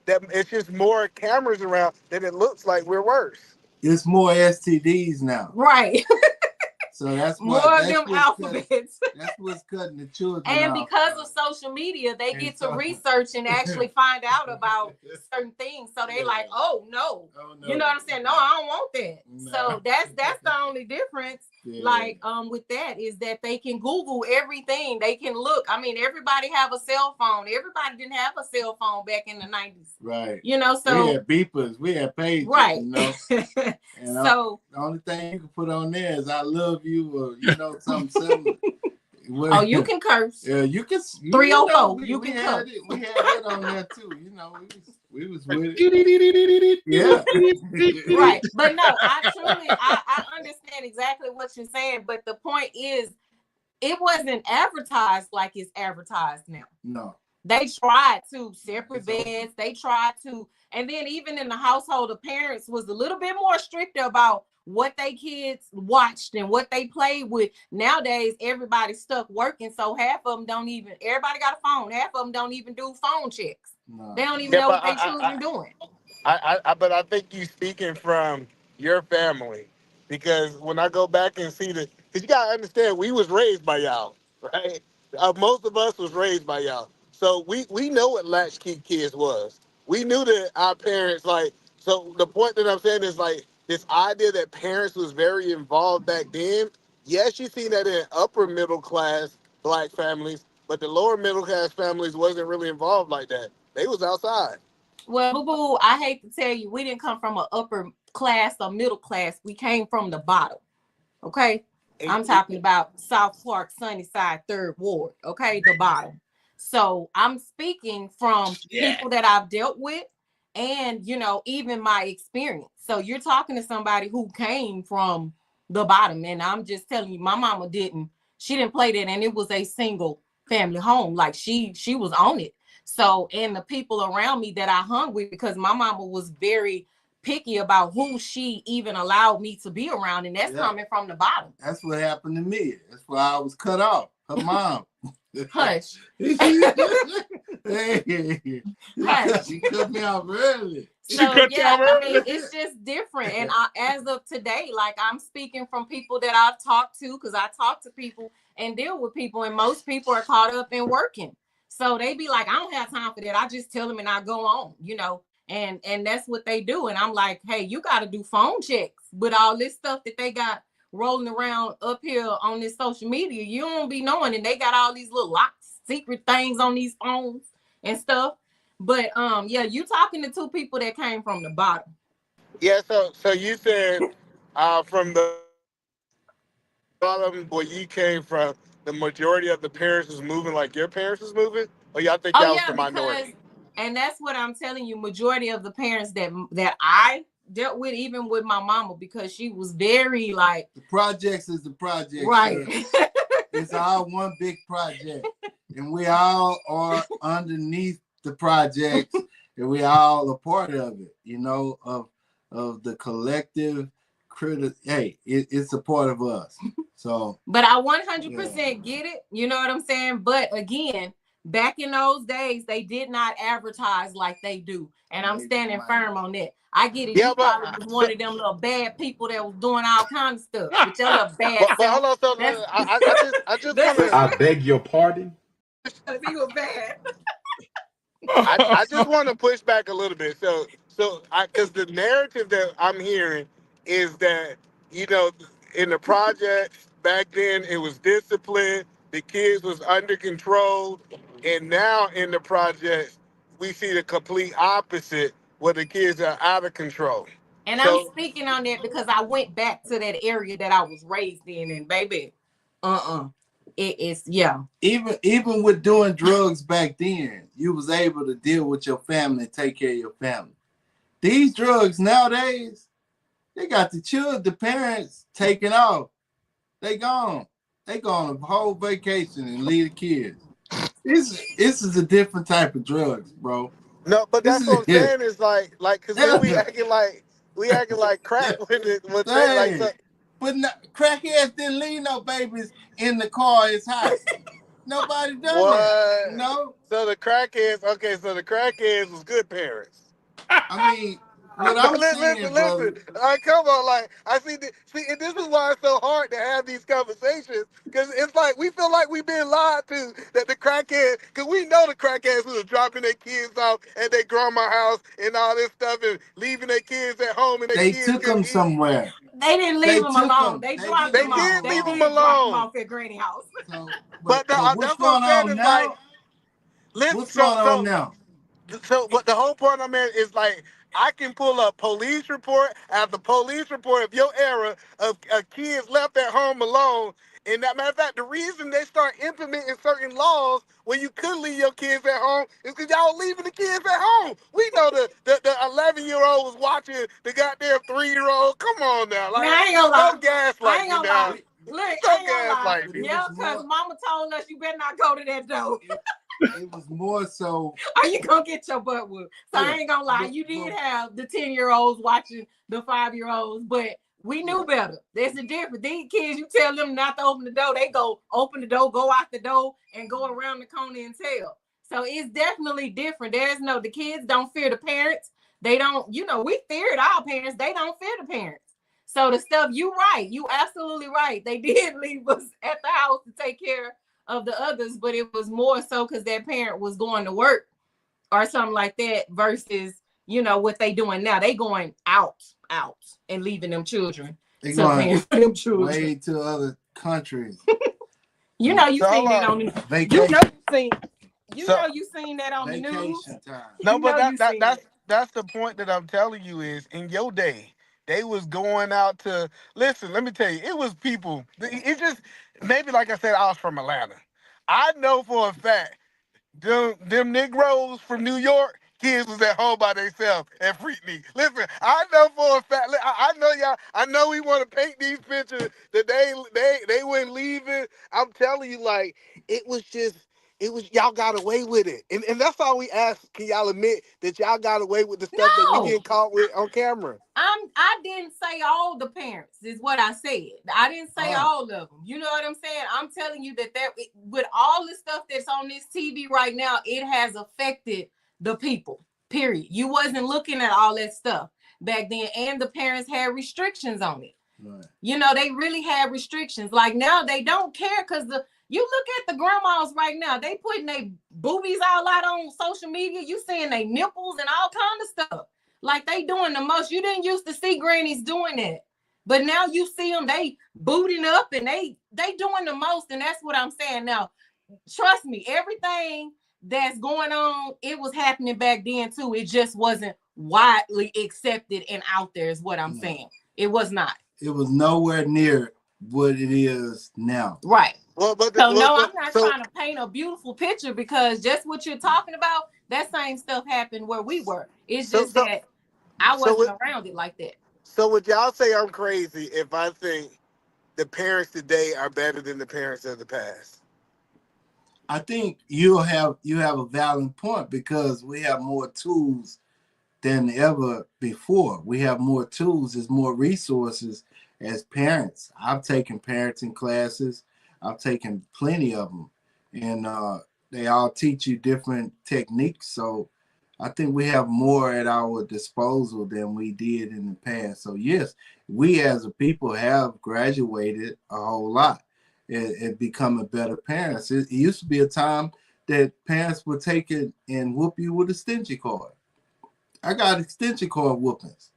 H: it's just more cameras around that it looks like we're worse.
E: It's more STDs now.
B: Right.
E: So that's
B: more of them alphabets.
E: That's what's cutting the children
B: and
E: off.
B: Because of social media, they get to research and actually find out about certain things. So they like, oh no. You know what I'm saying? No, I don't want that. No. So that's the only difference. Yeah. Like with that is that they can Google everything. They can look. I mean, everybody have a cell phone. Everybody didn't have a cell phone back in the 90s.
E: Right.
B: You know, so
E: we had beepers, we had pages.
B: Right.
E: You know? And so the only thing you can put on there is "I love you" or something similar.
B: Oh, you can curse.
E: Yeah, you can.
B: 304. You can curse.
E: We had it on there too. You know, we was with it. Yeah.
B: Right. But no, I understand exactly what you're saying. But the point is, it wasn't advertised like it's advertised now.
E: No.
B: They tried to separate beds. They tried to, and then even in the household, the parents was a little bit more strict about what they kids watched and what they played with. Nowadays, everybody's stuck working, so half of them don't even. Everybody got a phone. Half of them don't even do phone checks. No. They don't even know what their children doing.
H: But I think you speaking from your family, because when I go back and see because you gotta understand, we was raised by y'all, right? Most of us was raised by y'all. So we know what latchkey kids was. We knew that our parents, like, so the point that I'm saying is like this idea that parents was very involved back then. Yes, you see that in upper middle class Black families, but the lower middle class families wasn't really involved like that. They was outside.
B: Well, boo-boo, I hate to tell you, we didn't come from an upper class or middle class. We came from the bottom. Okay? I'm talking about South Park, Sunnyside, 3rd Ward. Okay? The bottom. So I'm speaking from people that I've dealt with and, even my experience. So you're talking to somebody who came from the bottom. And I'm just telling you, my mama she didn't play that. And it was a single family home. Like she was on it. So, and the people around me that I hung with, because my mama was very picky about who she even allowed me to be around. And that's coming from the bottom.
E: That's what happened to me. That's why I was cut off. Her mom.
B: Hush.
E: Hey,
B: Hush.
E: she cut me off early.
B: So yeah, I mean, it's just different. And as of today, like I'm speaking from people that I've talked to, because I talk to people and deal with people, and most people are caught up in working. So they be like, I don't have time for that. I just tell them and I go on, and that's what they do. And I'm like, hey, you got to do phone checks with all this stuff that they got rolling around up here on this social media. You don't be knowing, and they got all these little locks, secret things on these phones and stuff. But yeah, you talking to two people that came from the bottom.
H: Yeah, so you said from the bottom where you came from, the majority of the parents was moving like your parents was moving, or y'all think y'all was the minority?
B: And that's what I'm telling you. Majority of the parents that I dealt with, even with my mama, because she was very like,
E: the projects is the project,
B: right?
E: It's all one big project, and we all are underneath the projects, and we all a part of it, of the collective critic. Hey, it's a part of us. So,
B: but I 100% get it. You know what I'm saying? But again, back in those days, they did not advertise like they do. And I'm standing firm on that. I get it. You probably was one of them little bad people that was doing all kinds of stuff. But your little bad
H: but hold on, so I just
I: I beg your pardon?
B: He was bad.
H: I just want to push back a little bit. So because the narrative that I'm hearing is that, in the projects back then, it was discipline, the kids was under control, and now in the projects, we see the complete opposite, where the kids are out of control.
B: And I'm speaking on that because I went back to that area that I was raised in, and baby, it is
E: Even with doing drugs back then, you was able to deal with your family and take care of your family. These drugs nowadays, they got the parents taking off. They gone. They go on a whole vacation and leave the kids. This is a different type of drugs, bro.
H: No, but that's what I'm saying is like, cause then we acting like crack with it. With that, like,
E: but crackheads didn't leave no babies in the car. It's hot. Nobody done that. You know?
H: So the crackheads, so the crackheads was good parents.
E: I mean, what I'm saying, brother.
H: Come on, like I see, and this is why it's so hard to have these conversations, because it's like we feel like we've been lied to, that the crackheads, because we know the crackheads who are dropping their kids off at their grandma's house and all this stuff and leaving their kids at home, and
E: they took them somewhere.
B: They didn't leave them alone. They dropped them off.
H: They did leave them alone.
B: Off at Granny house.
E: But what's going on now? What's going on now?
H: So, but the whole point I'm at is like, I can pull up police report after police report of your era of kids left at home alone. And that matter of fact, the reason they start implementing certain laws where you could leave your kids at home is because y'all leaving the kids at home. We know the 11-year-old was watching the goddamn 3-year-old. Come on now, like,
B: I ain't gonna lie.
H: Don't gaslight me now.
B: Look,
H: Don't gaslight me.
B: Yeah, because mama told us you better not go to that door.
E: It was more so.
B: Are you gonna get your butt whooped? So I ain't gonna lie, you did have the 10-year-olds watching the 5-year-olds, but we knew better. There's a difference. These kids, you tell them not to open the door, they go open the door, go out the door, and go around the corner and tell. So it's definitely different. The kids don't fear the parents. They don't, we feared our parents. They don't fear the parents. So the stuff, you absolutely right. They did leave us at the house to take care of the others, but it was more so because that parent was going to work or something like that versus, what they doing now. They going out and leaving them children.
E: They going for them children way to other countries.
B: You seen that on the
E: vacation.
B: You seen that on the news.
E: Time.
H: No, but that's the point that I'm telling you is, in your day, they was going out to, listen, let me tell you, it was people. It just, maybe like I said, I was from Atlanta. I know for a fact, them Negroes from New York, kids was at home by themselves at Freaknik. Listen, I know for a fact, I know y'all, I know we want to paint these pictures that they went leaving. I'm telling you, like, it was y'all got away with it. And that's all we ask. Can y'all admit that y'all got away with the stuff that we get caught with on camera?
B: I didn't say all the parents is what I said. I didn't say all of them. You know what I'm saying? I'm telling you that with all the stuff that's on this TV right now, it has affected the people, period. You wasn't looking at all that stuff back then, and the parents had restrictions on it. Right. They really had restrictions. Like now they don't care because you look at the grandmas right now, they putting their boobies all out on social media. You seeing their nipples and all kind of stuff. Like they doing the most. You didn't used to see grannies doing that. But now you see them, they booting up and they doing the most. And that's what I'm saying. Now, trust me, everything that's going on, it was happening back then too. It just wasn't widely accepted and out there is what I'm saying. It was not. It
E: was nowhere near what it is now.
B: Right. I'm not trying to paint a beautiful picture because just what you're talking about, that same stuff happened where we were. It's just that I wasn't around it like that.
H: So would y'all say I'm crazy if I think the parents today are better than the parents of the past?
E: I think you have a valid point because we have more tools than ever before. We have more tools, there's more resources as parents. I've taken parenting classes. I've taken plenty of them, and they all teach you different techniques. So I think we have more at our disposal than we did in the past. So yes, we as a people have graduated a whole lot and becoming better parents. It used to be a time that parents would take it and whoop you with a extension cord. I got extension cord whoopings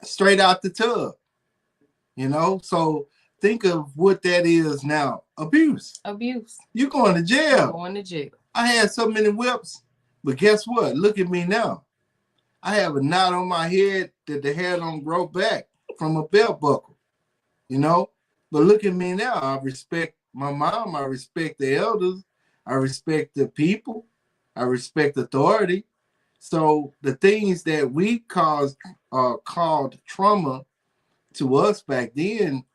E: straight out the tub, so think of what that is now. Abuse. You're going to jail.
B: Going to jail.
E: I had so many whips, but guess what? Look at me now. I have a knot on my head that the hair don't grow back from a belt buckle, you know? But look at me now. I respect my mom. I respect the elders. I respect the people. I respect authority. So the things that we called trauma to us back then,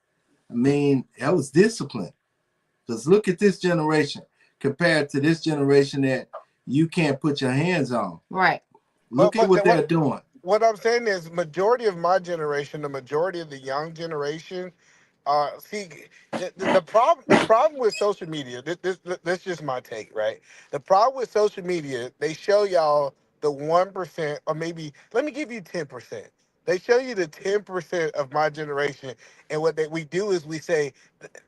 E: I mean, that was discipline. Because look at this generation compared to this generation that you can't put your hands on.
B: Right.
E: Look at what they're doing.
H: What I'm saying is, majority of my generation, the majority of the young generation, see, the problem with social media. This just my take, right? The problem with social media, they show y'all the 1%, or maybe let me give you 10%. They show you the 10% of my generation, and what we do is we say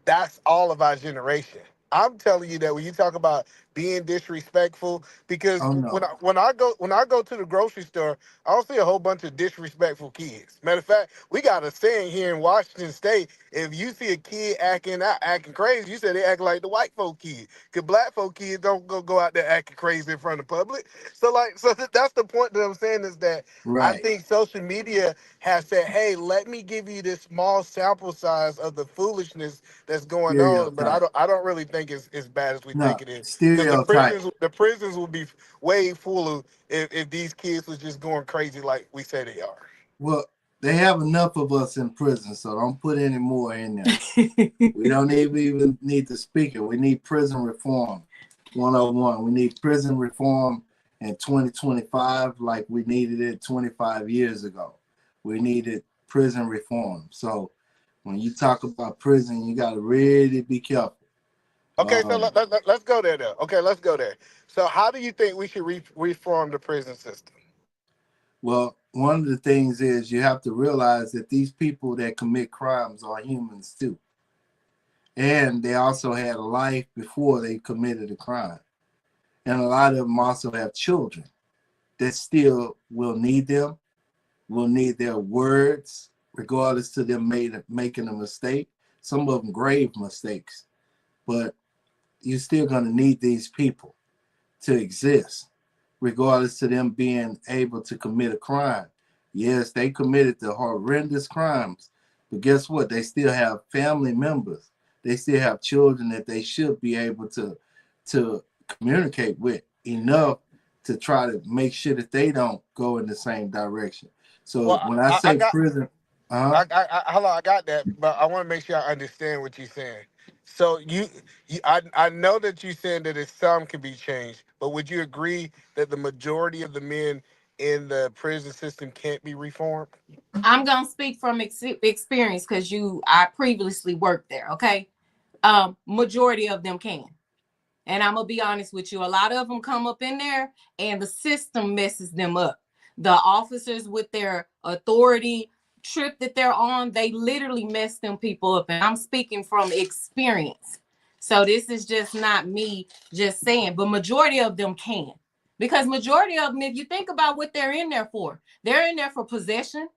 H: that's all of our generation. I'm telling you that when you talk about being disrespectful, because
E: Oh, no.
H: when I go to the grocery store, I don't see a whole bunch of disrespectful kids. Matter of fact, we got a saying here in Washington State: if you see a kid acting crazy, you say they act like the white folk kid. Cause black folk kids don't go out there acting crazy in front of public. So that's the point that I'm saying, is that I
E: Right.
H: think social media has said, hey, let me give you this small sample size of the foolishness that's going on, but
E: Stereotype.
H: I don't really think it's as bad as we
E: No,
H: think it is. Because
E: stereotype.
H: the prisons will be way fuller if these kids was just going crazy like we say they are.
E: Well, they have enough of us in prison, so don't put any more in there. We don't even need to speak it. We need prison reform 101. We need prison reform in 2025 like we needed it 25 years ago. We needed prison reform. So when you talk about prison, you got to really be careful.
H: Okay, so let's go there though. Okay, let's go there. So how do you think we should reform the prison system?
E: Well, one of the things is you have to realize that these people that commit crimes are humans too. And they also had a life before they committed a crime. And a lot of them also have children that still will need them, will need their words, regardless to them making a mistake. Some of them grave mistakes. But you're still going to need these people to exist, regardless to them being able to commit a crime. Yes, they committed the horrendous crimes, but guess what? They still have family members. They still have children that they should be able to communicate with enough to try to make sure that they don't go in the same direction. So when I say prison,
H: hold on, I got that, but I want to make sure I understand what you're saying. So I know that you're saying that some can be changed, but would you agree that the majority of the men in the prison system can't be reformed?
B: I'm gonna speak from experience because I previously worked there. Okay, majority of them can, and I'm gonna be honest with you. A lot of them come up in there, and the system messes them up. The officers with their authority trip that they're on, they literally mess them people up. And I'm speaking from experience. So this is just not me just saying, but majority of them can. Because majority of them, if you think about what they're in there for, they're in there for possession.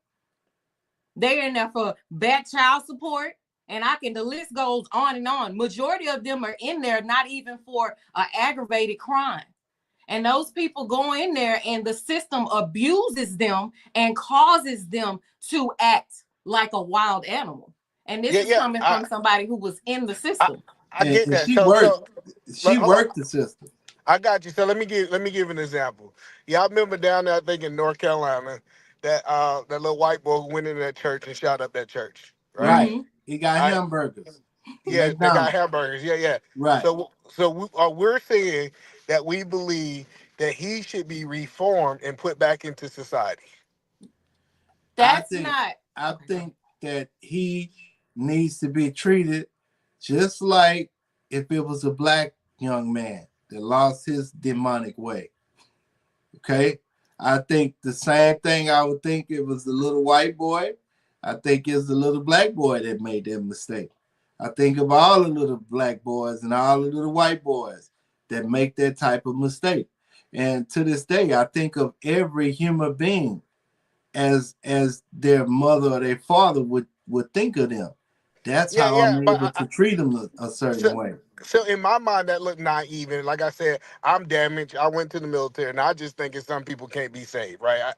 B: They're in there for bad child support. And the list goes on and on. Majority of them are in there not even for an aggravated crime. And those people go in there and the system abuses them and causes them to act like a wild animal. And this is coming from somebody who was in the system.
H: I get that.
E: She worked the system.
H: I got you. So let me give an example. Y'all remember down there, I think in North Carolina, that little white boy who went into that church and shot up that church. Right.
E: Mm-hmm. He got hamburgers.
H: Yeah, they got hamburgers. Yeah.
E: Right.
H: So we're saying that we believe that he should be reformed and put back into society.
E: I think that he needs to be treated just like if it was a black young man that lost his demonic way. Okay? I think the same thing I would think it was the little white boy. I think it's the little black boy that made that mistake. I think of all the little black boys and all the little white boys that make that type of mistake. And to this day, I think of every human being as their mother or their father would think of them. That's how I'm able to treat them a certain way.
H: So in my mind, that looked naive. And like I said, I'm damaged. I went to the military, and I just think some people can't be saved, right?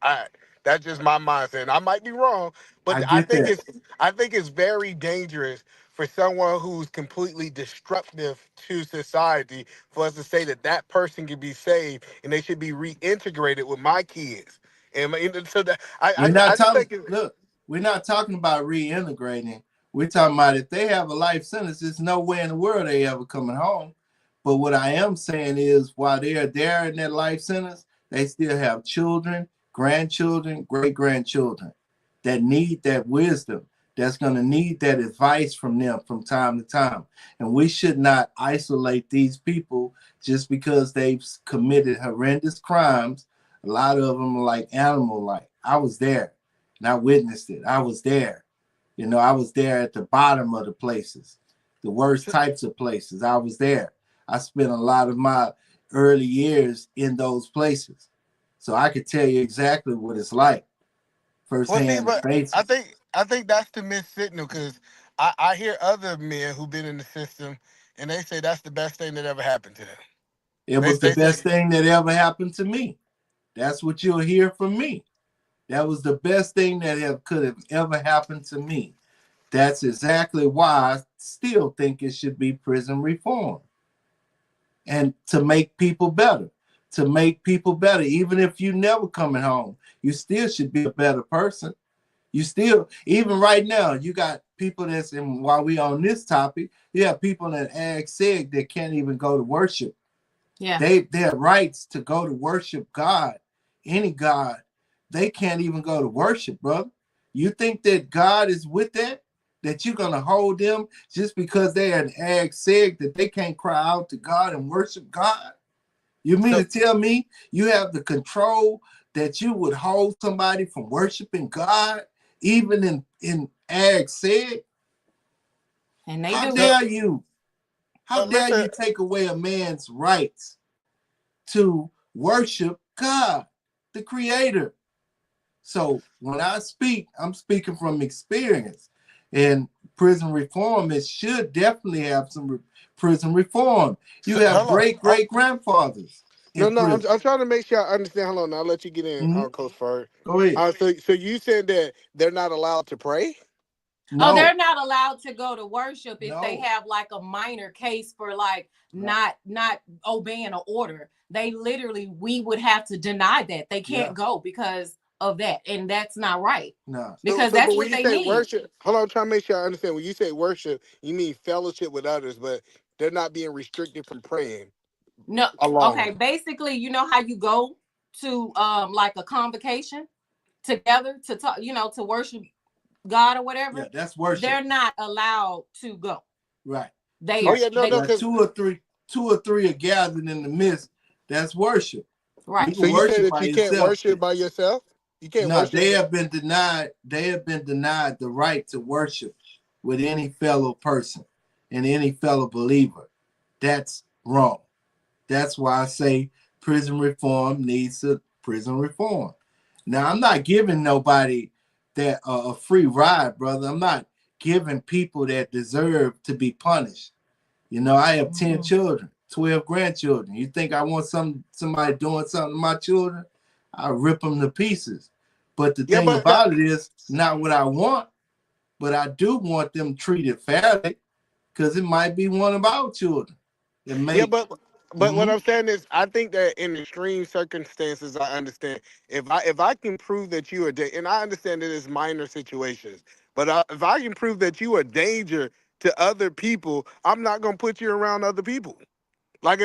H: That's just my mindset. And I might be wrong, but
E: I get that.
H: I think it's very dangerous for someone who's completely destructive to society for us to say that that person can be saved and they should be reintegrated with my kids. And so that
E: We're not
H: I just
E: talking.
H: think it,
E: Look, we're not talking about reintegrating. We're talking about if they have a life sentence, there's no way in the world they ever coming home. But what I am saying is, while they're there in that life sentence, they still have children, grandchildren, great grandchildren that need that wisdom. That's going to need that advice from them from time to time. And we should not isolate these people just because they've committed horrendous crimes. A lot of them are like animal-like. I was there and I witnessed it. I was there. You know, I was there at the bottom of the places, the worst types of places. I was there. I spent a lot of my early years in those places. So I could tell you exactly what it's like firsthand.
H: but I think that's the myth signal because I hear other men who've been in the system and they say that's the best thing that ever happened to them.
E: It was the best thing that ever happened to me. That's what you'll hear from me. That was the best thing that could have ever happened to me. That's exactly why I still think it should be prison reform. And to make people better. To make people better. Even if you never coming home, you still should be a better person. You still, even right now, you got people that's, and while we on this topic, you have people that ag sig that can't even go to worship.
B: Yeah.
E: They have rights to go to worship God, any God. They can't even go to worship, brother. You think that God is with that? That you're going to hold them just because they're an ag sig that they can't cry out to God and worship God? You mean to tell me you have the control that you would hold somebody from worshiping God, even in ag sig?
B: And they
E: How
B: do.
E: dare you? How dare
H: listen,
E: you take away a man's rights to worship God, the creator? So when I speak, I'm speaking from experience. And prison reform, it should definitely have some prison reform. You have great-great-grandfathers in prison.
H: I'm trying to make sure I understand. Hold on, I'll let you get in, Coach Ferd.
E: Go ahead.
H: So you said that they're not allowed to pray?
E: No.
B: Oh, they're not allowed to go to worship if they
E: No.
B: have like a minor case for like not obeying an order. They literally, we would have to deny that. They can't go because of that. And that's not right.
E: No.
B: Because
H: So
B: that's
H: but
B: what
H: when you
B: they
H: say
B: need.
H: worship, hold on, I'm trying to make sure I understand. When you say worship, you mean fellowship with others, but they're not being restricted from praying.
B: No.
H: Alone.
B: Okay. Basically, you know how you go to like a convocation together to talk, you know, to worship God or whatever.
E: Yeah, that's worship.
B: They're not allowed to go.
E: Right.
B: They
E: two or three are gathered in the midst. That's worship.
B: Right.
H: So you say that you can't worship by yourself? You can't worship.
E: They have been denied the right to worship with any fellow person and any fellow believer. That's wrong. That's why I say prison reform needs a prison reform. Now, I'm not giving nobody that a free ride, brother. I'm not giving people that deserve to be punished. You know, I have 10 children, 12 grandchildren. You think I want somebody doing something to my children? I rip them to pieces. But the thing about it is not what I want, but I do want them treated fairly because it might be one of our children.
H: But what I'm saying is, I think that in extreme circumstances, I understand. If I can prove that you are, and I understand that it's minor situations, but if I can prove that you are danger to other people, I'm not gonna put you around other people. Like,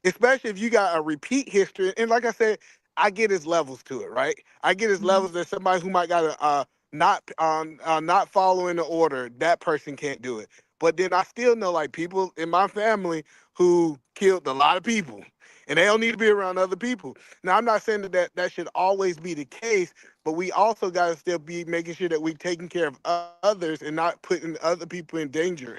H: especially if you got a repeat history, and like I said, I get his levels to it, right? I get his levels that somebody who might got a not following the order, that person can't do it. But then I still know like people in my family who killed a lot of people, and they don't need to be around other people. Now I'm not saying that should always be the case, but we also got to still be making sure that we're taking care of others and not putting other people in danger.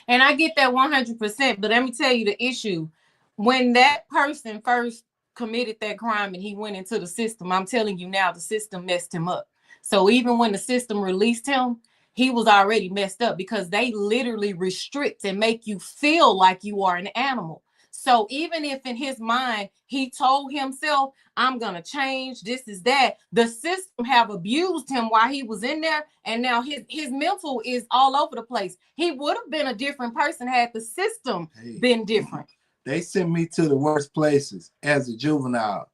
B: And I get that 100%, but let me tell you the issue. When that person first committed that crime and he went into the system, I'm telling you now, the system messed him up. So even when the system released him, he was already messed up, because they literally restrict and make you feel like you are an animal. So even if in his mind he told himself, I'm gonna change, this is that, the system have abused him while he was in there, and now his mental is all over the place. He would have been a different person had the system been different.
E: They sent me to the worst places as a juvenile,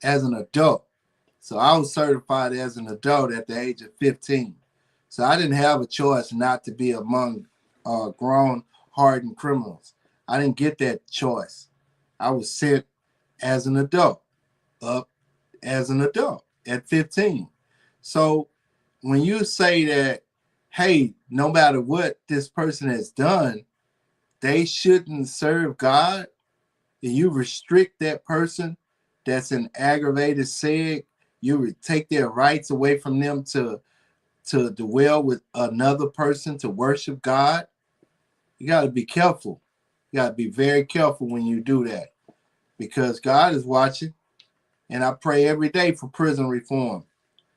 E: as an adult. So I was certified as an adult at the age of 15. So I didn't have a choice not to be among grown, hardened criminals. I didn't get that choice. I was sent as an adult, up as an adult at 15. So when you say that, hey, no matter what this person has done, they shouldn't serve God, and you restrict that person that's an aggravated seg, you would take their rights away from them to dwell with another person, to worship God. You got to be careful. You got to be very careful when you do that, because God is watching. And I pray every day for prison reform.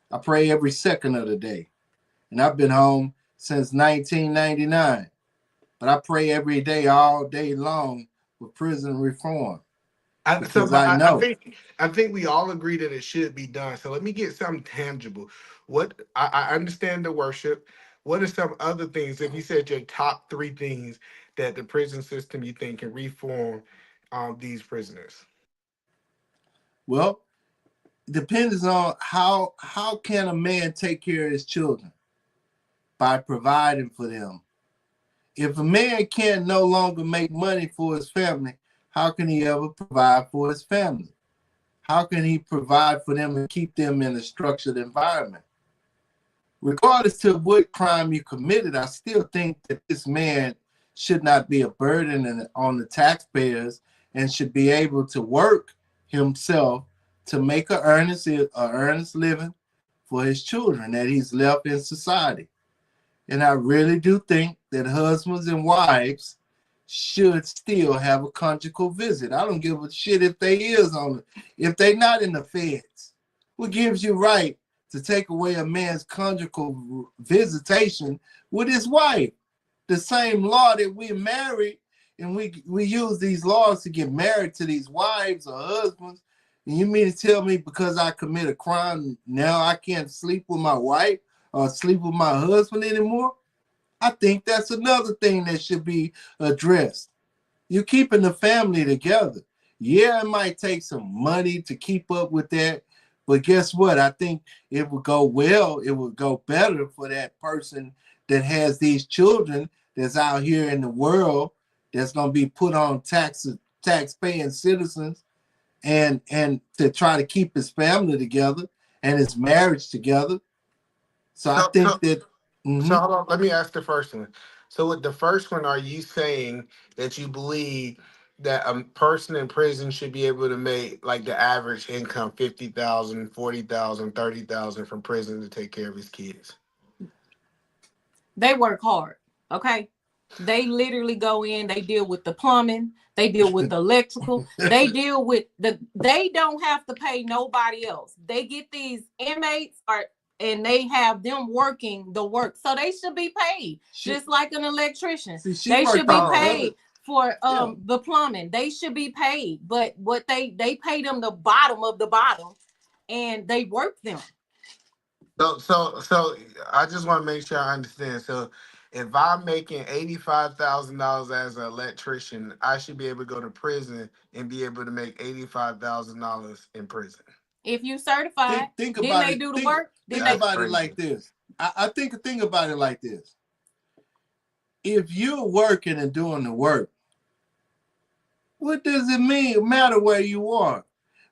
E: I pray every second of the day. And I've been home since 1999. But I pray every day, all day long, for prison reform.
H: I think we all agree that it should be done. So let me get something tangible. What I understand the worship. What are some other things? If you said your top 3 things that the prison system you think can reform these prisoners?
E: Well, it depends on how can a man take care of his children? By providing for them. If a man can no longer make money for his family, how can he ever provide for his family? How can he provide for them and keep them in a structured environment? Regardless of what crime you committed, I still think that this man should not be a burden on the taxpayers and should be able to work himself to make an earnest living for his children that he's left in society. And I really do think that husbands and wives should still have a conjugal visit. I don't give a shit if they if they not in the feds. What gives you right to take away a man's conjugal visitation with his wife? The same law that we're married, and we use these laws to get married to these wives or husbands. And you mean to tell me because I commit a crime, now I can't sleep with my wife or sleep with my husband anymore? I think that's another thing that should be addressed. You're keeping the family together. Yeah, it might take some money to keep up with that, but guess what? I think it would go well. It would go better for that person that has these children that's out here in the world that's going to be put on tax-paying citizens, and to try to keep his family together and his marriage together. So I think that.
H: So hold on, let me ask the first one. So with the first one, are you saying that you believe that a person in prison should be able to make like the average income, 50,000, 40,000, 30,000 from prison to take care of his kids?
B: They work hard, okay? They literally go in, they deal with the plumbing, they deal with the electrical, they deal with they don't have to pay nobody else. They get these inmates and they have them working the work. So they should be paid just like an electrician. They should be paid for the plumbing. They should be paid. But what they pay them the bottom of the bottom, and they work them.
H: So I just want to make sure I understand. So if I'm making $85,000 as an electrician, I should be able to go to prison and be able to make $85,000 in prison.
B: If you certified,
E: think about
B: they do the work?
E: Think about it like this. I think about it like this. If you're working and doing the work, what does it matter where you are?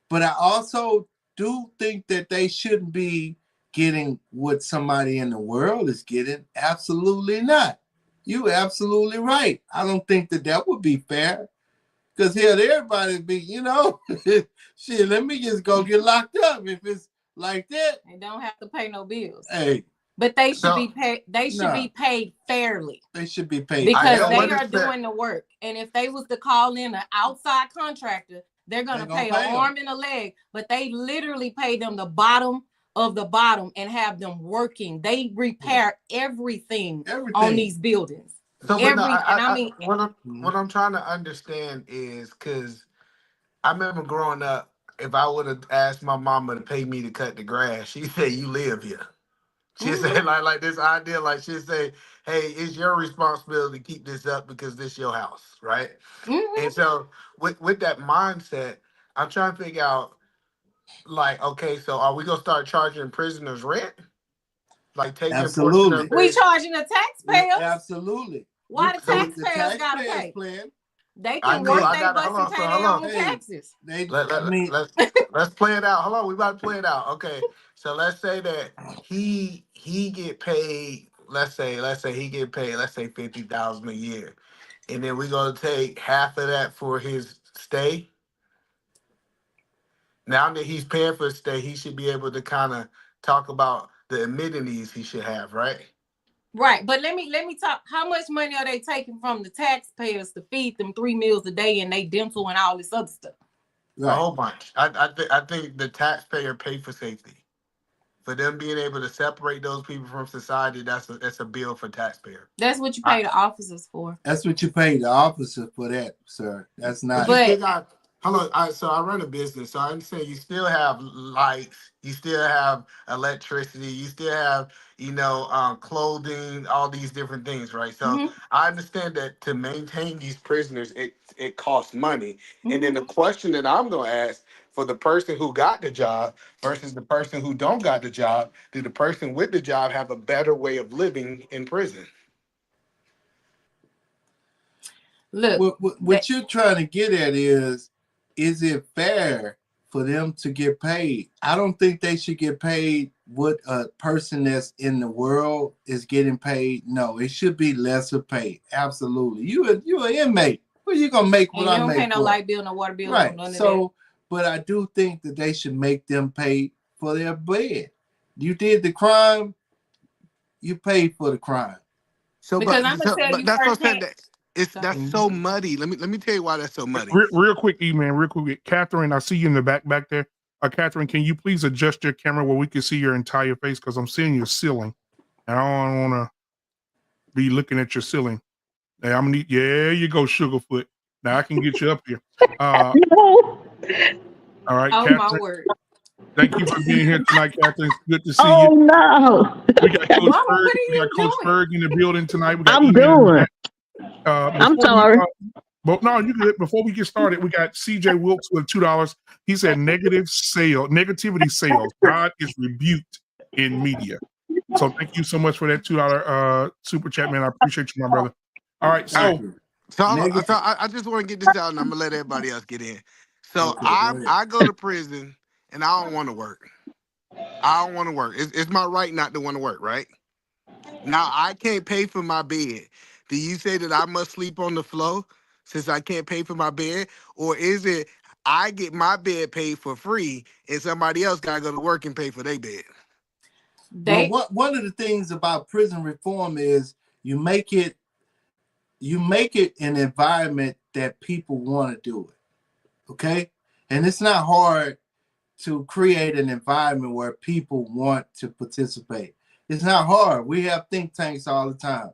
E: But I also do think that they shouldn't be getting what somebody in the world is getting. Absolutely not. You're absolutely right. I don't think that would be fair. Because here, everybody be, shit, let me just go get locked up if it's like that.
B: They don't have to pay no bills.
E: Hey.
B: But they should be paid. They should be paid fairly.
E: They should be paid
B: because they are doing the work. And if they was to call in an outside contractor, they're gonna pay an arm and a leg. But they literally pay them the bottom of the bottom and have them working. They repair everything on these buildings.
H: So, but what I'm trying to understand is, because I remember growing up, if I would have asked my mama to pay me to cut the grass, she'd say, "You live here." She'd say like this idea, like she'd say, "Hey, it's your responsibility to keep this up because this your house, right?" And so with that mindset, I'm trying to figure out, like, okay, so are we gonna start charging prisoners rent? Like taking a portion of
B: we charging the taxpayers?
E: Absolutely.
B: Why the taxpayers gotta pay? They can work their butts and pay their own taxes.
H: Let's play it out. Hold on, we about to play it out. Okay, so let's say that he get paid. Let's say he get paid. Let's say $50,000 a year, and then we're gonna take half of that for his stay. Now that he's paying for his stay, he should be able to kind of talk about the amenities he should have, right?
B: Right, but let me talk. How much money are they taking from the taxpayers to feed them 3 meals a day and they dental and all this other stuff?
H: Right. A whole bunch. I think the taxpayer pay for safety. For them being able to separate those people from society, that's a bill for taxpayer.
B: That's what you pay the officers for.
E: That's what you pay the officer for that, sir. That's not.
B: But
H: so I run a business, so I understand you still have lights, you still have electricity, you still have, clothing, all these different things, right? So I understand that to maintain these prisoners, it costs money. And then the question that I'm gonna ask, for the person who got the job versus the person who don't got the job, do the person with the job have a better way of living in prison?
B: Look,
E: what you're trying to get at is it fair for them to get paid? I don't think they should get paid what a person that's in the world is getting paid. No, it should be lesser pay. Absolutely. You're an inmate. What are you gonna make? What I make? You don't pay
B: no light bill, no water bill,
E: right?
B: None
E: so,
B: of that.
E: But I do think that they should make them pay for their bed. You did the crime, you paid for the crime.
H: So, but that's what I said. That's so muddy. Let me tell you why that's so muddy.
D: Real quick, E-Man, real quick. Catherine, I see you in the back there. Catherine, can you please adjust your camera where we can see your entire face? Because I'm seeing your ceiling. And I don't want to be looking at your ceiling. Hey, I'm gonna need, yeah, you go, Sugarfoot. Now I can get you up here.
J: No.
D: All right,
B: oh,
D: Catherine.
B: My word.
D: Thank you for being here tonight, Catherine. It's good to see
J: you.
D: Oh,
J: no.
D: We got Coach Berg in the building tonight. We got
J: I'm good. I'm sorry.
D: But no, you good. Before we get started, we got CJ Wilkes with $2. He said negativity sales. God is rebuked in media. So thank you so much for that $2 super chat, man. I appreciate you, my brother. All right, so
H: I just want to get this out, and I'm gonna let everybody else get in. So I go to prison, and I don't want to work. I don't want to work. It's my right not to want to work, right? Now I can't pay for my bed. Do you say that I must sleep on the floor since I can't pay for my bed? Or is it I get my bed paid for free and somebody else got to go to work and pay for their bed?
E: Well, one of the things about prison reform is you make it an environment that people want to do it, okay? And it's not hard to create an environment where people want to participate. It's not hard. We have think tanks all the time.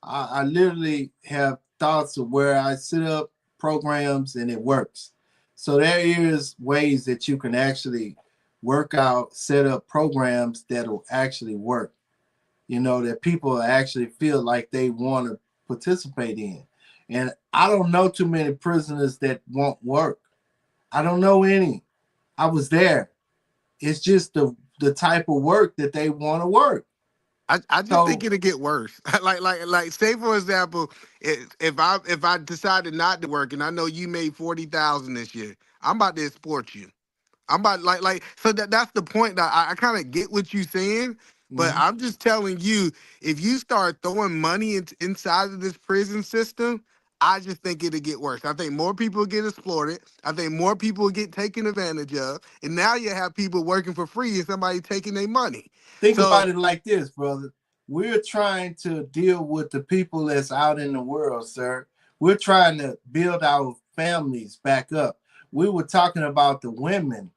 E: I literally have thoughts of where I set up programs and it works. So there is ways that you can actually work out, set up programs that will actually work, that people actually feel like they want to participate in. And I don't know too many prisoners that won't work. I don't know any. I was there. It's just the type of work that they want to work.
H: I just think it'll get worse. like say for example, if I decided not to work and I know you made 40,000 this year, I'm about to export you. I'm about so that's the point. That I kind of get what you're saying, but I'm just telling you, if you start throwing money inside of this prison system, I just think it'll get worse. I think more people get exploited. I think more people get taken advantage of, and now you have people working for free and somebody taking their money.
E: Think about it like this, brother. We're trying to deal with the people that's out in the world, sir. We're trying to build our families back up. We were talking about the women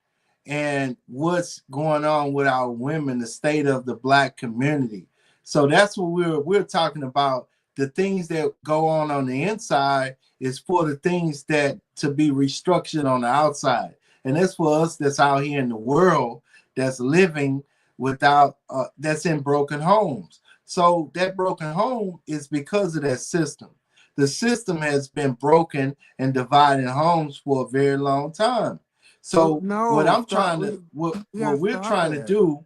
E: and what's going on with our women, the state of the Black community. So that's what we're talking about. The things that go on the inside is for the things that to be restructured on the outside. And that's for us that's out here in the world that's living without, that's in broken homes. So that broken home is because of that system. The system has been broken and dividing homes for a very long time. So what I'm trying to, what we're trying to do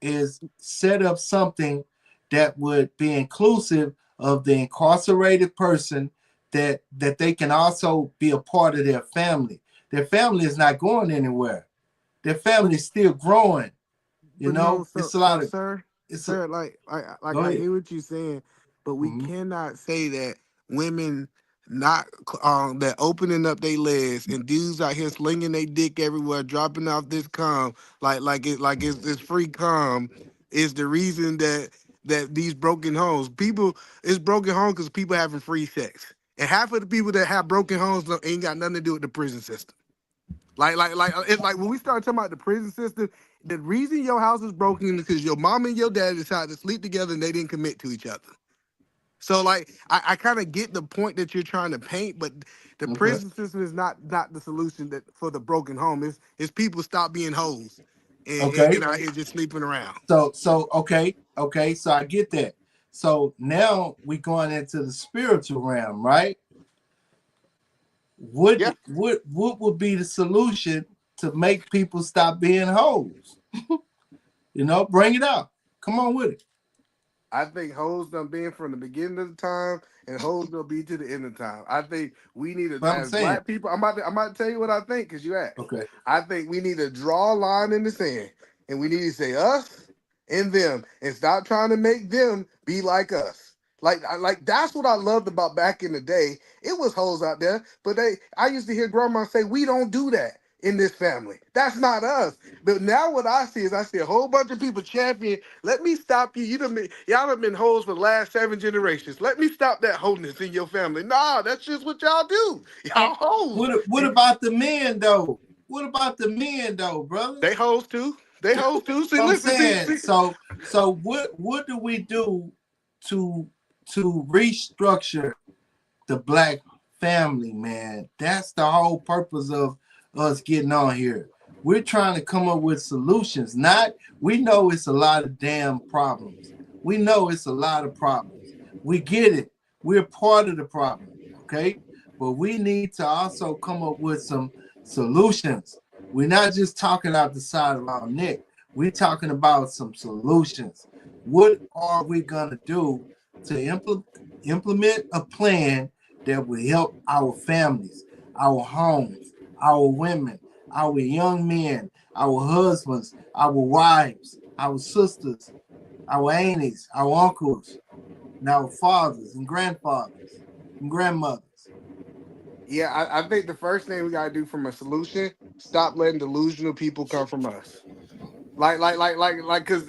E: is set up something that would be inclusive of the incarcerated person, that they can also be a part of their family. Their family is not going anywhere. Their family is still growing. You know, it's a lot of
H: sir, like I hear what you're saying, but we cannot say that women not that opening up their legs and dudes out here slinging their dick everywhere, dropping off this cum it's free cum is the reason that these broken homes, it's broken homes because people having free sex, and half of the people that have broken homes ain't got nothing to do with the prison system. Like it's like when we start talking about the prison system, the reason your house is broken is because your mom and your dad decided to sleep together and they didn't commit to each other. So like I kind of get the point that you're trying to paint, but the prison system is not the solution that for the broken home. It's people stop being hoes and get out here just sleeping around.
E: So okay, so I get that. So now we going into the spiritual realm, right? What would be the solution to make people stop being hoes? You know, bring it out. Come on with it.
H: I think hoes done been from the beginning of the time, and hoes will be to the end of time. I think we need to, as Black people, I'm about to tell you what I think because you asked.
E: Okay.
H: I think we need to draw a line in the sand, and we need to say us and them, and stop trying to make them be like us. Like that's what I loved about back in the day. It was hoes out there, but I used to hear grandma say, "We don't do that in this family. That's not us." But now what I see is I see a whole bunch of people champion. Let me stop you. Y'all have been hoes for the last 7 generations. Let me stop that hoeness in your family. Nah, that's just what y'all do. Y'all hoes.
E: What about the men though? What about the men though, brother?
H: They hoes too. They hoes too. See, listen,
E: saying, so what do we do to restructure the Black family, man? That's the whole purpose of us getting on here. We're trying to come up with solutions. We know it's a lot of damn problems. We know it's a lot of problems. We get it. We're part of the problem, okay? But we need to also come up with some solutions. We're not just talking out the side of our neck. We're talking about some solutions. What are we going to do to implement a plan that will help our families, our homes, our women, our young men, our husbands, our wives, our sisters, our aunties, our uncles, and our fathers and grandfathers and grandmothers?
H: Yeah, I think the first thing we gotta do from a solution, stop letting delusional people come from us. Because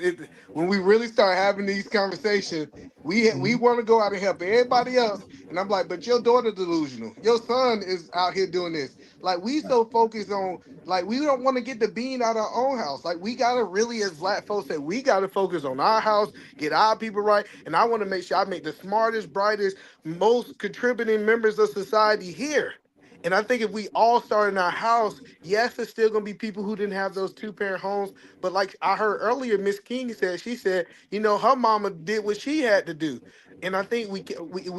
H: when we really start having these conversations, we want to go out and help everybody else, and I'm like, but your daughter delusional, your son is out here doing this. Like we so focused on, like we don't want to get the bean out of our own house. Like we gotta really, as Black folks say, we gotta focus on our house, get our people right, and I want to make sure I make the smartest, brightest, most contributing members of society here. And I think if we all start in our house, yes, there's still gonna be people who didn't have those 2-parent homes. But like I heard earlier, Miss King said, she said, her mama did what she had to do. And I think we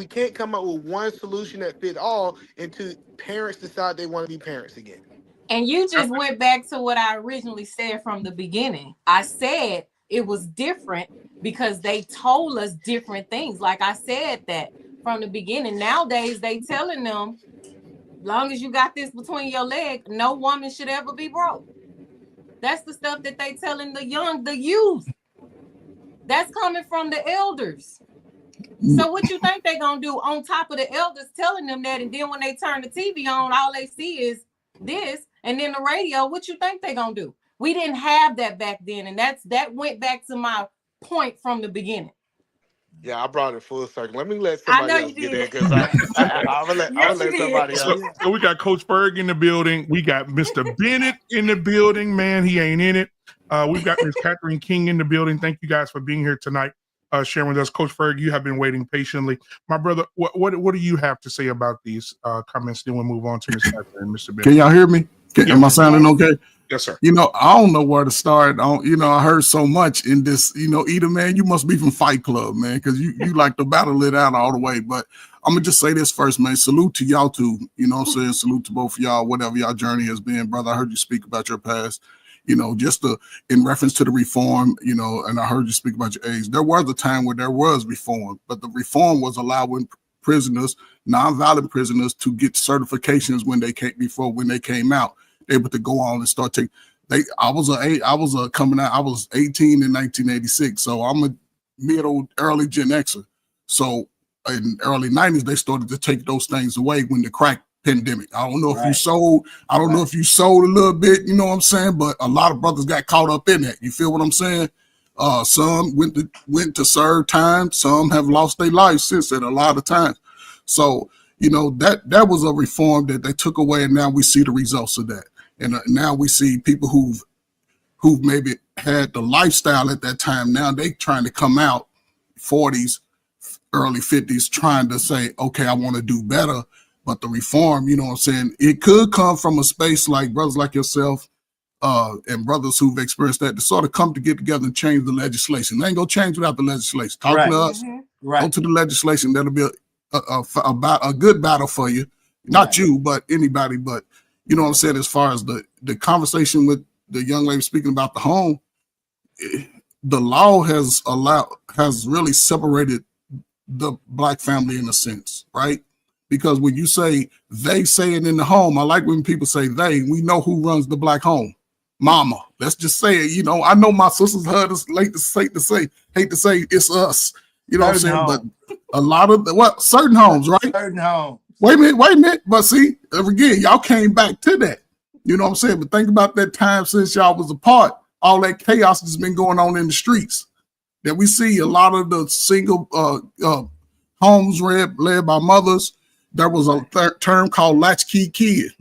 H: can't come up with one solution that fit all until parents decide they want to be parents again.
B: And you just went back to what I originally said from the beginning. I said it was different because they told us different things. Like I said that from the beginning. Nowadays, they telling them, long as you got this between your legs, no woman should ever be broke. That's the stuff that they telling the youth. That's coming from the elders. So what you think they gonna do on top of the elders telling them that, and then when they turn the TV on, all they see is this, and then the radio, what you think they gonna do? We didn't have that back then, and that went back to my point from the beginning.
H: Yeah, I brought it full circle. Let me let
B: I know
H: somebody
B: you
H: else get in
B: did.
H: because I'm gonna
B: Yes, you
H: let
B: did.
H: somebody
D: So,
H: else.
D: so we got Coach Berg in the building. We got Mr. Bennett in the building. Man, he ain't in it. We've got Miss Catherine King in the building. Thank you guys for being here tonight, sharing with us. Coach Berg, you have been waiting patiently. My brother, what do you have to say about these comments? Then we'll move on to Miss Catherine and Mr. Bennett.
K: Can y'all hear me? Am I sounding okay?
D: Yes, sir.
K: You know, I don't know where to start. I heard so much in this. Eda, man, you must be from Fight Club, man, because you like to battle it out all the way. But I'm gonna just say this first, man. Salute to y'all too. You know what I'm saying? Salute to both of y'all, whatever y'all journey has been, brother. I heard you speak about your past. Just in reference to the reform, and I heard you speak about your age. There was a time where there was reform, but the reform was allowing prisoners, nonviolent prisoners, to get certifications when they came out, able to go on and start taking. I was 18 in 1986, so I'm a early Gen Xer. So in early 90s, they started to take those things away when the crack pandemic. I don't know if you sold. I don't know if you sold a little bit. You know what I'm saying? But a lot of brothers got caught up in that. You feel what I'm saying? Some went to serve time. Some have lost their lives since then. A lot of times. So that was a reform that they took away, and now we see the results of that. And now we see people who've maybe had the lifestyle at that time. Now they trying to come out 40s, early 50s, trying to say, okay, I want to do better. But the reform, you know what I'm saying, it could come from a space like brothers like yourself and brothers who've experienced that to sort of come to get together and change the legislation. They ain't gonna change without the legislation. Talk to us, go to the legislation. That'll be a good battle for you. Not you, but anybody. But you know what I'm saying, as far as the conversation with the young lady speaking about the home, the law has really separated the Black family in a sense, right? Because when you say they say it in the home, I like when people say they, we know who runs the Black home. Mama. Let's just say it. I know my sisters heard us hate to say it's us. You know what I'm saying? But a lot of certain homes, right?
E: Certain homes.
K: Wait a minute. But see, again, y'all came back to that. You know what I'm saying? But think about that time since y'all was apart, all that chaos that's been going on in the streets. That we see a lot of the single homes led by mothers. There was a term called latchkey kid.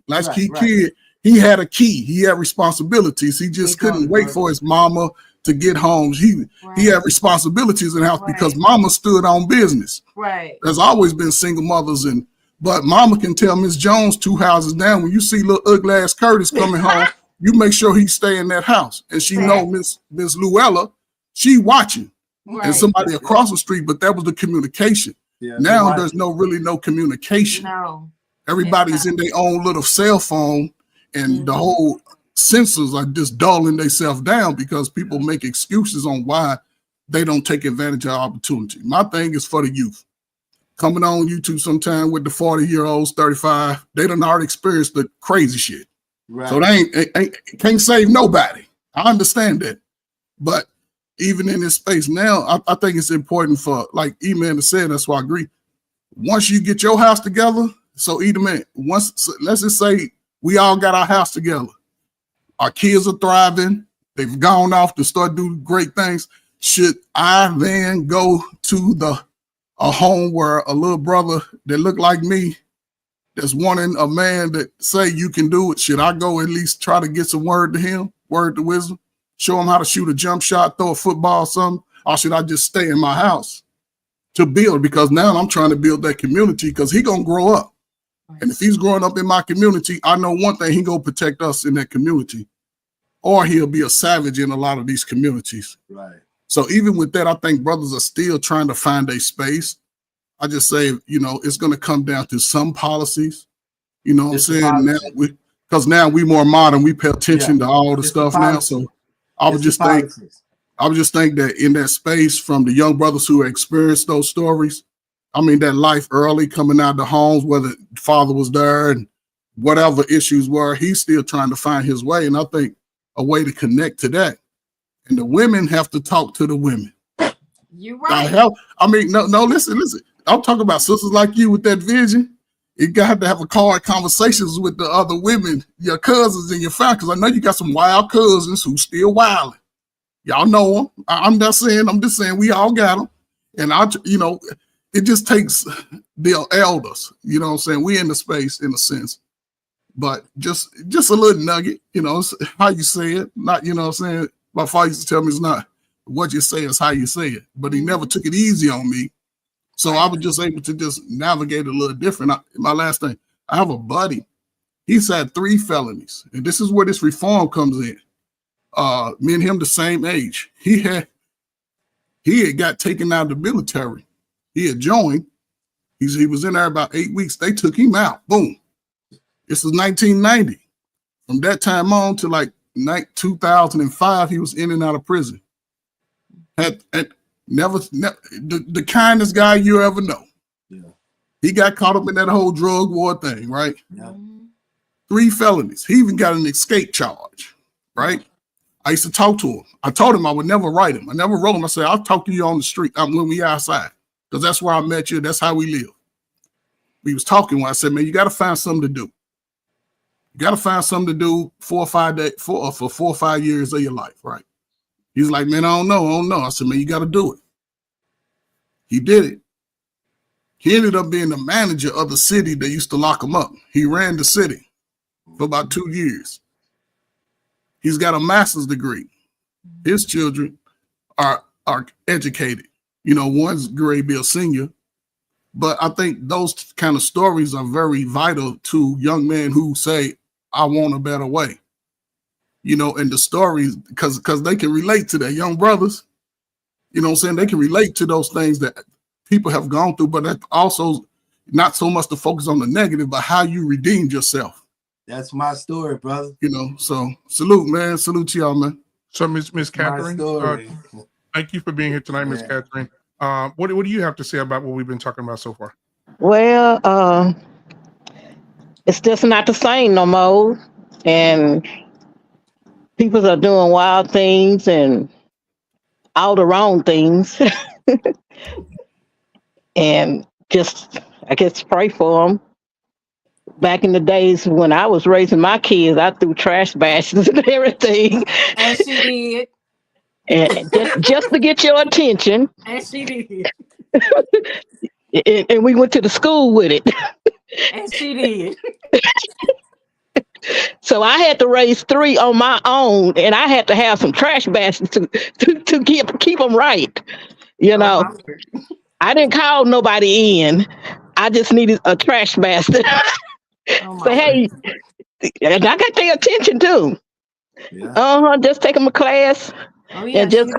K: Kid, he had a key. He had responsibilities. He just couldn't wait for his mama to get home. He had responsibilities in the house because mama stood on business.
B: Right.
K: There's always been single mothers, but mama can tell Miss Jones 2 houses down, when you see little ugly ass Curtis coming home, you make sure he stay in that house. And she know Miss Luella, she watching. And somebody across the street, but that was the communication. Yeah, now there's no communication.
B: No.
K: Everybody's in their own little cell phone, and the whole senses are just dulling themselves down because people make excuses on why they don't take advantage of opportunity. My thing is for the youth. Coming on YouTube sometime with the 40-year-olds, 35, they done already experienced the crazy shit. Right. So they can't save nobody. I understand that. But even in this space now, I think it's important for, like E-Man said, that's why I agree. Once you get your house together, so E-Man, let's just say we all got our house together. Our kids are thriving. They've gone off to start doing great things. Should I then go to a home where a little brother that look like me, that's wanting a man that say you can do it, should I go at least try to get some word to him, word to wisdom? Show him how to shoot a jump shot, throw a football or something? Or should I just stay in my house to build? Because now I'm trying to build that community because he going to grow up. And if he's growing up in my community, I know one thing, he going to protect us in that community. Or he'll be a savage in a lot of these communities.
E: Right.
K: So even with that, I think brothers are still trying to find a space. I just say, it's going to come down to some policies. You know what I'm saying? Because now we more modern. We pay attention to all the stuff now. So I would just think that in that space, from the young brothers who experienced those stories, I mean, that life early coming out of the homes, whether father was there and whatever issues were, he's still trying to find his way. And I think a way to connect to that. And the women have to talk to the women.
B: You're right.
K: No, listen. I'm talking about sisters like you with that vision. You got to have hard conversations with the other women, your cousins and your family, because I know you got some wild cousins who still wilding. Y'all know them. I'm just saying we all got them. And it just takes the elders, you know what I'm saying? We in the space in a sense, but just a little nugget, it's how you say it, not, you know what I'm saying? My father used to tell me it's not what you say, it's how you say it, but he never took it easy on me. So I was just able to just navigate a little different. My last thing, I have a buddy. He's had 3 felonies, and this is where this reform comes in. Me and him the same age. He had got taken out of the military. He had joined. He was in there about 8 weeks. They took him out. Boom. This was 1990. From that time on to like 2005, he was in and out of prison. Had never the kindest guy you ever know. Yeah. He got caught up in that whole drug war thing, right? Yeah. 3 felonies. He even got an escape charge, right? I used to talk to him. I told him I would never write him. I never wrote him. I said, I'll talk to you on the street when we outside, because that's where I met you. That's how we live. We was talking when I said, man, you got to find something to do. You got to find something to do 4 or 5 days for 4 or 5 years of your life, right? He's like, man, I don't know. I said, man, you got to do it. He did it. He ended up being the manager of the city that used to lock him up. He ran the city for about 2 years. He's got a master's degree. His children are educated. One's grade be a senior. But I think those kind of stories are very vital to young men who say, I want a better way. And the stories, because they can relate to their young brothers. You know what I'm saying? They can relate to those things that people have gone through, but that's also not so much to focus on the negative, but how you redeemed yourself.
E: That's my story, brother.
K: So salute, man. Salute to y'all, man.
D: So Miss Catherine, thank you for being here tonight, Miss Catherine. What do you have to say about what we've been talking about so far?
J: Well, it's just not the same no more. And people are doing wild things and all the wrong things. And just, I guess, pray for them. Back in the days when I was raising my kids, I threw trash baskets and everything.
B: And she did.
J: And just to get your attention.
B: And she did.
J: And we went to the school with it.
B: And she did.
J: So I had to raise 3 on my own, and I had to have some trash baskets to keep them right. I didn't call nobody in. I just needed a trash basket. So hey, and I got their attention too. Yeah. Just take them a class and just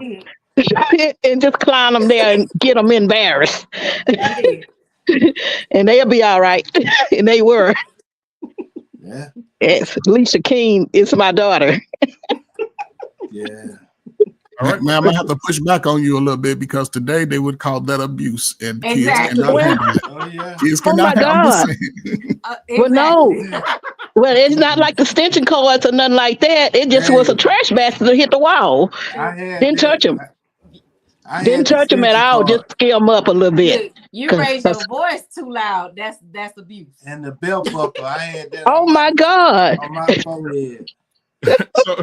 J: and just clown them there and get them embarrassed. And they'll be all right. And they were. Yeah. It's Alicia King is my daughter.
K: Yeah. All right, man, I'm gonna have to push back on you a little bit, because today they would call that abuse, and kids cannot handle it. Oh, yeah. Kids cannot handle it.
J: Well, no. Well, it's not like the extension cords or nothing like that. It just was a trash basket that hit the wall. Didn't touch them. Didn't touch them at all. Just scare them up a little bit.
B: You raised your voice too loud. That's abuse.
E: And the belt buckle, I had that.
J: Oh my God!
E: On my forehead.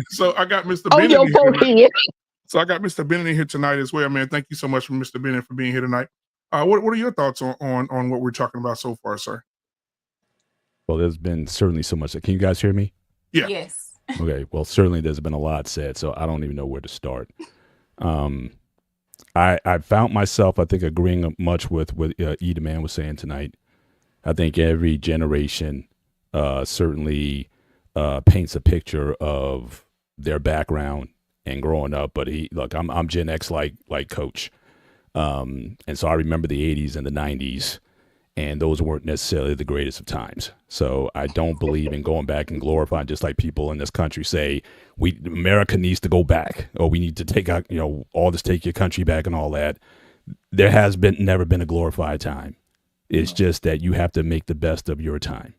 D: So I got Mr. Bennett.
J: On your forehead.
D: So I got Mr. Bennett here tonight as well, man. Thank you so much for Mr. Bennett for being here tonight. What are your thoughts on what we're talking about so far, sir?
L: Well, there's been certainly so much. Can you guys hear me?
D: Yeah.
B: Yes.
L: Okay. Well, certainly there's been a lot said, so I don't even know where to start. I found myself, I think, agreeing much with what Eda Man was saying tonight. I think every generation certainly paints a picture of their background and growing up. But I'm Gen X like Coach, and so I remember the 80s and the 90s, and those weren't necessarily the greatest of times. So I don't believe in going back and glorifying, just like people in this country say, America needs to go back, or we need to take out, all this, take your country back and all that. There has never been a glorified time. It's just that you have to make the best of your time.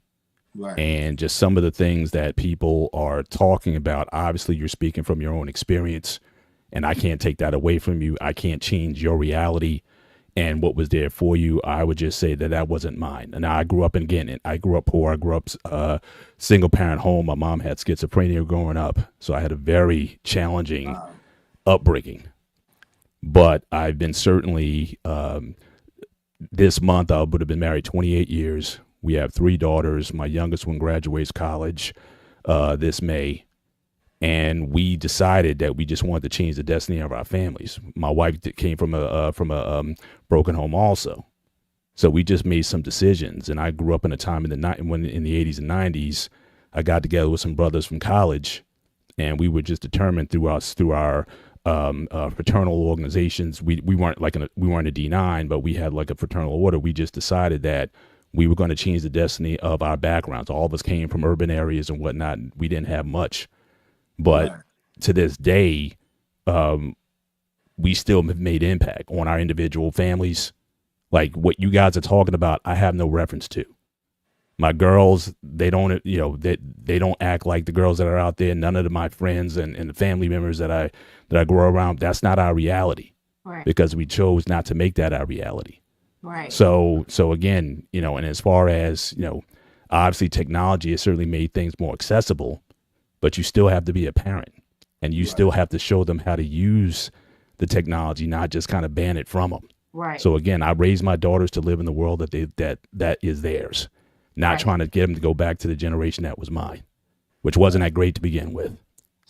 L: Right. And just some of the things that people are talking about, obviously you're speaking from your own experience, and I can't take that away from you. I can't change your reality and what was there for you. I would just say that wasn't mine. And I grew up I grew up poor. I grew up single parent home. My mom had schizophrenia growing up. So I had a very challenging upbringing. but I've been certainly, this month I would have been married 28 years. We have 3 daughters. My youngest one graduates college this May. And we decided that we just wanted to change the destiny of our families. My wife came from a broken home also. So we just made some decisions. And I grew up in a time in the 80s and 90s, I got together with some brothers from college, and we were just determined through our fraternal organizations. We weren't we weren't a D9, but we had like a fraternal order. We just decided that we were going to change the destiny of our backgrounds. All of us came from urban areas and whatnot. And we didn't have much. But to this day, we still have made impact on our individual families. Like what you guys are talking about, I have no reference to. My girls, they don't, they don't act like the girls that are out there. None of my friends and the family members that I grow around, that's not our reality.
B: Right.
L: Because we chose not to make that our reality.
B: Right.
L: So again, and as far as, obviously technology has certainly made things more accessible. But you still have to be a parent, and you still have to show them how to use the technology, not just kind of ban it from them.
B: Right.
L: So again, I raised my daughters to live in the world that is theirs, not trying to get them to go back to the generation that was mine, which wasn't that great to begin with.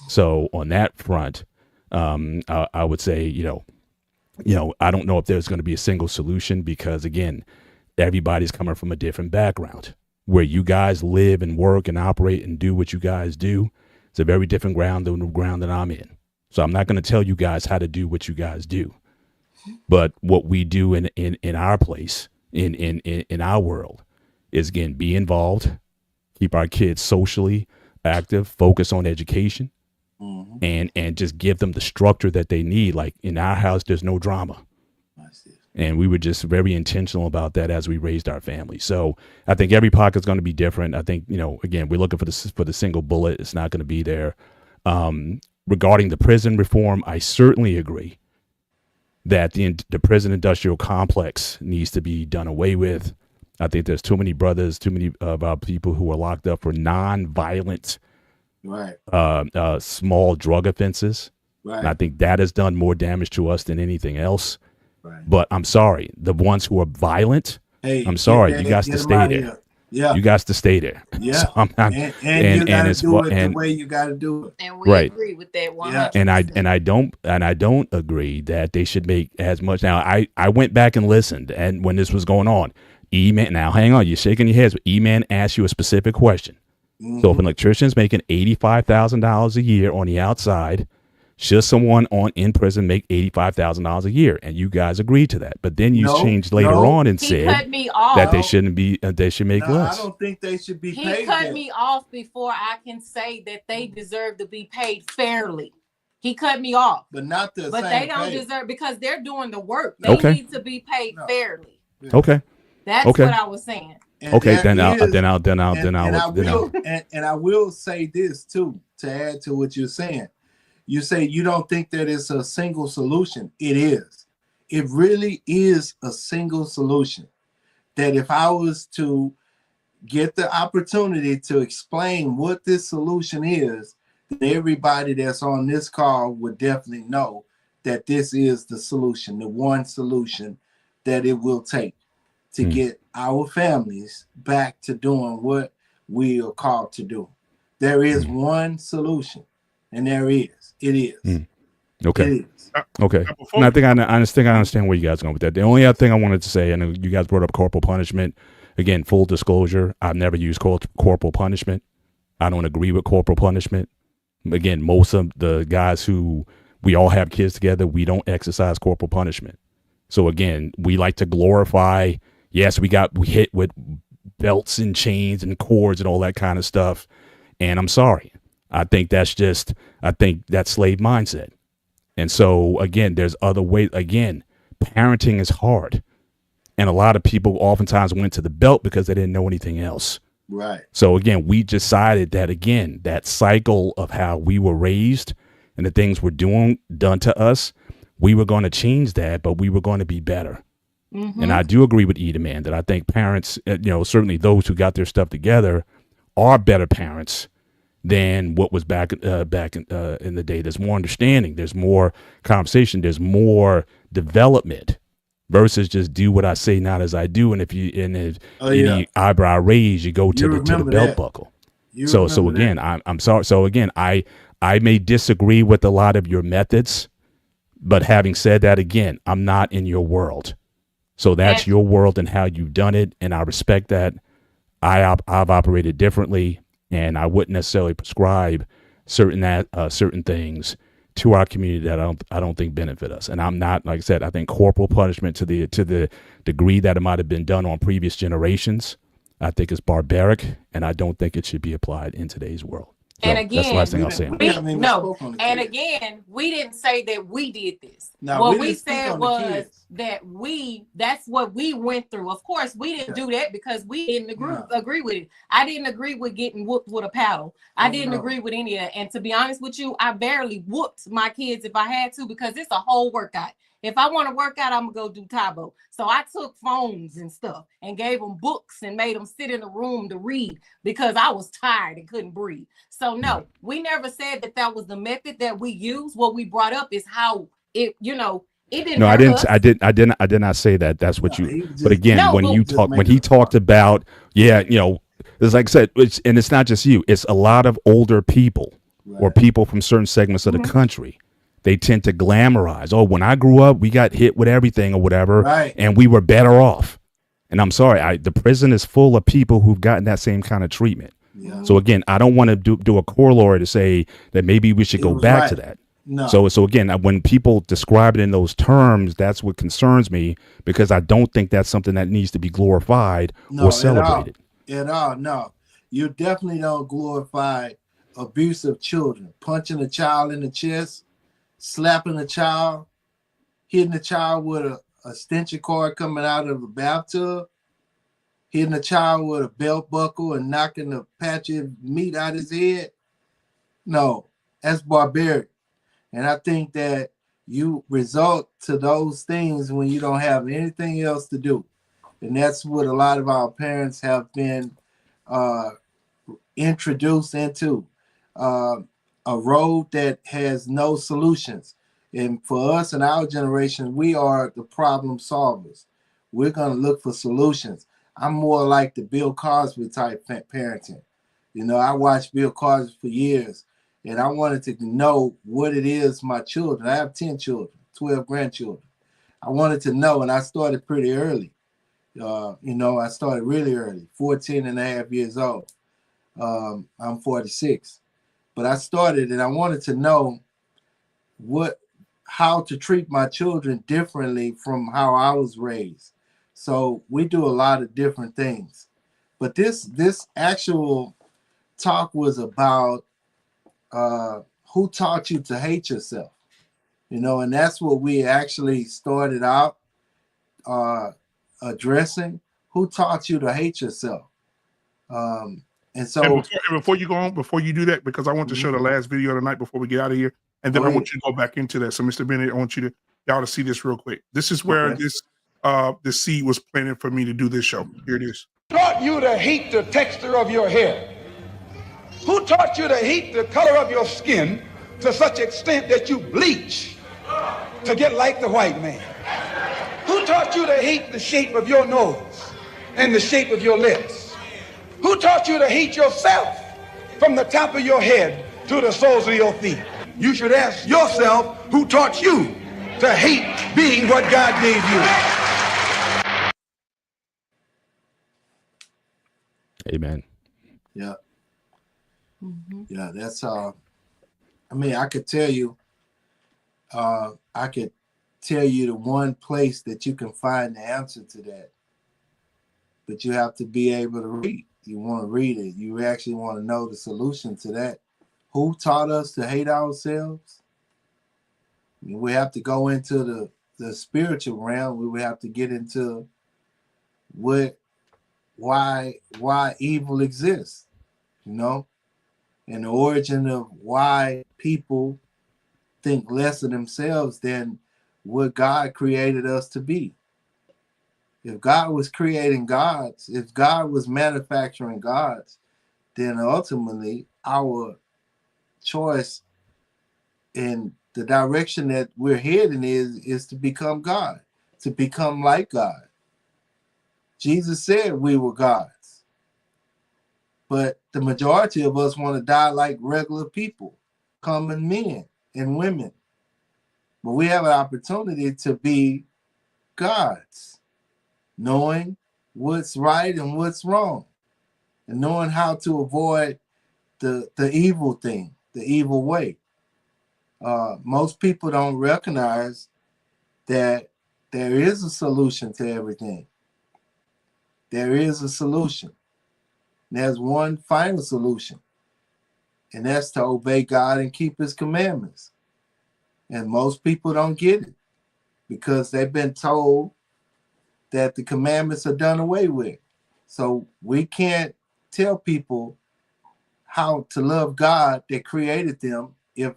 L: So on that front, I would say, I don't know if there's going to be a single solution because again, everybody's coming from a different background. Where you guys live and work and operate and do what you guys do, it's a very different ground than the ground that I'm in. So I'm not going to tell you guys how to do what you guys do. But what we do in our place, in our world, is, again, be involved, keep our kids socially active, focus on education, and just give them the structure that they need. Like in our house, there's no drama. And we were just very intentional about that as we raised our family. So I think every pocket's going to be different. I think, again, we're looking for the single bullet. It's not going to be there. Regarding the prison reform, I certainly agree that the prison industrial complex needs to be done away with. I think there's too many brothers, too many of our people who are locked up for non-violent, small drug offenses. Right. And I think that has done more damage to us than anything else. Right. But I'm sorry, the ones who are violent, I'm sorry, you guys to stay there. Yeah, you guys to stay there.
E: Yeah,
L: so I'm not,
E: and you got to do it the way you got to do it.
B: And we agree with that 100%.
L: And I don't agree that they should make as much. Now I went back and listened, and when this was going on, E-Man. Now hang on, you're shaking your heads. But E-Man asked you a specific question. So if an electrician's making $85,000 a year on the outside, should someone in prison make $85,000 a year? And you guys agreed to that. But then you changed later on and said that they shouldn't be. They should make less.
E: I don't think they should be paid.
B: He cut me off before I can say that they deserve to be paid fairly. He cut me off,
E: but not the.
B: But
E: same
B: they don't
E: pay.
B: deserve because they're doing the work. They need to be paid fairly.
L: Okay,
B: that's what I was saying.
E: And
L: okay, then I
E: will say this too to add to what you're saying. You say you don't think that it's a single solution. It is. It really is a single solution. That if I was to get the opportunity to explain what this solution is, then everybody that's on this call would definitely know that this is the solution, the one solution that it will take to get our families back to doing what we are called to do. There is one solution, and there is. It is.
L: Okay.
E: It is.
L: Okay. And I think I understand where you guys are going with that. The only other thing I wanted to say, and you guys brought up corporal punishment. Again, full disclosure, I've never used corporal punishment. I don't agree with corporal punishment. Again, most of the guys who we all have kids together, we don't exercise corporal punishment. So again, we like to glorify. Yes, we hit with belts and chains and cords and all that kind of stuff. And I'm sorry. I think that's slave mindset. And so, again, there's other ways. Again, parenting is hard. And a lot of people oftentimes went to the belt because they didn't know anything else.
E: Right.
L: So, again, we decided that, again, that cycle of how we were raised and the things were done to us, we were going to change that, but we were going to be better. And I do agree with Edaman that I think parents, certainly those who got their stuff together are better parents than what was back in the day. There's more understanding. There's more conversation. There's more development versus just do what I say, not as I do. And if any eyebrow raise, you go to the belt buckle. So again, I'm sorry. So again, I may disagree with a lot of your methods, but having said that, again, I'm not in your world. So that's your world and how you've done it, and I respect that. I've operated differently, and I wouldn't necessarily prescribe certain things to our community that I don't think benefit us. And I'm not, like I said, I think corporal punishment to the degree that it might have been done on previous generations, I think is barbaric, and I don't think it should be applied in today's world. So
B: and again,
L: that's the last thing I'll say.
B: And again, we didn't say that we did this.
E: No,
B: what we said was that that's what we went through. Of course, we didn't do that because we didn't agree with it. I didn't agree with getting whooped with a paddle. I didn't agree with any of that. And to be honest with you, I barely whooped my kids if I had to, because it's a whole workout. If I want to work out, I'm going to go do Tabo. So I took phones and stuff and gave them books and made them sit in a room to read because I was tired and couldn't breathe. So no, we never said that was the method that we used. What we brought up is how it didn't.
L: No, I did not say that. That's what you. But again, when he talked about, it's like I said, it's not just you. It's a lot of older people or people from certain segments of the country. They tend to glamorize. Oh, when I grew up, we got hit with everything or whatever, and we were better off. And I'm sorry, the prison is full of people who've gotten that same kind of treatment. Yeah. So again, I don't want to do a corollary to say that maybe we should go back to that. No. So again, when people describe it in those terms, that's what concerns me, because I don't think that's something that needs to be glorified or celebrated.
E: At all, no. You definitely don't glorify abuse of children, punching a child in the chest, slapping a child, hitting a child with a extension cord coming out of a bathtub, hitting a child with a belt buckle and knocking a patch of meat out his head. No, that's barbaric. And I think that you result to those things when you don't have anything else to do. And that's what a lot of our parents have been introduced into. A road that has no solutions. And for us in our generation, we are the problem solvers. We're going to look for solutions. I'm more like the Bill Cosby type parenting. I watched Bill Cosby for years, and I wanted to know what it is my children. I have 10 children, 12 grandchildren. I wanted to know, and I started pretty early. I started really early, 14 and a half years old. I'm 46. But I started, and I wanted to know how to treat my children differently from how I was raised. So we do a lot of different things. But this actual talk was about who taught you to hate yourself, and that's what we actually started out addressing. Who taught you to hate yourself? And so
D: before you go on, before you do that, because I want to show the last video of the night before we get out of here, and then I want you to go back into that. So, Mr. Bennett, I want y'all to see this real quick. This is where the seed was planted for me to do this show. Here it is.
M: Who taught you to hate the texture of your hair? Who taught you to hate the color of your skin to such extent that you bleach to get like the white man? Who taught you to hate the shape of your nose and the shape of your lips? Who taught you to hate yourself from the top of your head to the soles of your feet? You should ask yourself, who taught you to hate being what God gave you?
L: Amen.
E: Yeah. Yeah, that's I could tell you the one place that you can find the answer to that. But you have to be able to read. You want to read it. You actually want to know the solution to that. Who taught us to hate ourselves? We have to go into the spiritual realm. We would have to get into why evil exists, and the origin of why people think less of themselves than what God created us to be. If God was creating gods, if God was manufacturing gods, then ultimately our choice in the direction that we're heading is to become God, to become like God. Jesus said we were gods, but the majority of us want to die like regular people, common men and women. But we have an opportunity to be gods, knowing what's right and what's wrong, and knowing how to avoid the evil thing, the evil way. Most people don't recognize that there is a solution to everything. There is a solution. There's one final solution, and that's to obey God and keep his commandments. And most people don't get it because they've been told that the commandments are done away with. So we can't tell people how to love God that created them if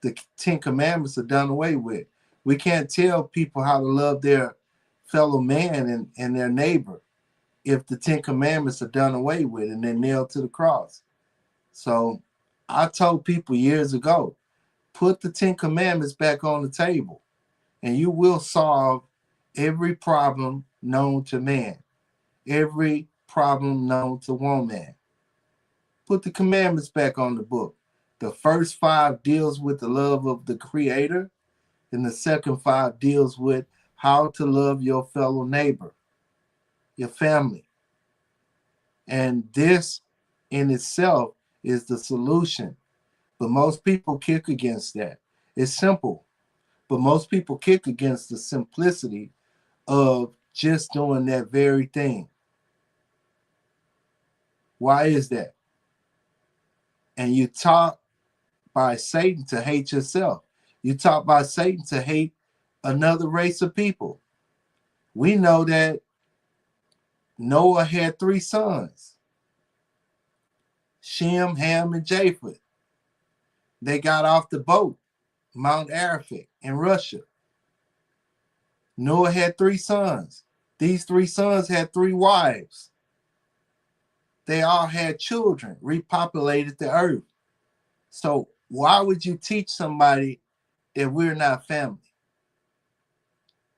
E: the 10 commandments are done away with. We can't tell people how to love their fellow man and their neighbor if the 10 commandments are done away with and they're nailed to the cross. So I told people years ago, put the 10 commandments back on the table and you will solve every problem known to man, every problem known to woman. Put the commandments back on the book. The first 5 deals with the love of the Creator, and the second 5 deals with how to love your fellow neighbor, your family. And this in itself is the solution. But most people kick against that. It's simple, but most people kick against the simplicity of just doing that very thing. Why is that? And you taught by Satan to hate yourself. You taught by Satan to hate another race of people. We know that Noah had 3 sons, Shem, Ham, and Japheth. They got off the boat, Mount Arafat in Russia. Noah had 3 sons. These 3 sons had 3 wives. They all had children, repopulated the earth. So why would you teach somebody that we're not family?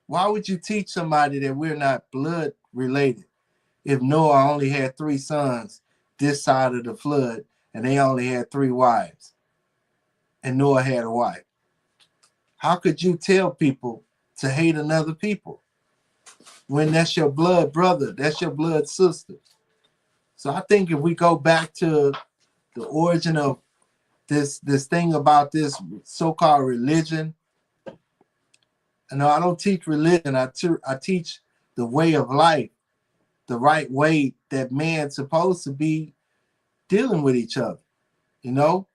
E: Why would you teach somebody that we're not blood related if Noah only had 3 sons this side of the flood and they only had 3 wives and Noah had a wife? How could you tell people to hate another people when that's your blood brother, that's your blood sister? So I think if we go back to the origin of this thing about this so-called religion, no, I don't teach religion. I teach the way of life, the right way that man's supposed to be dealing with each other. You know,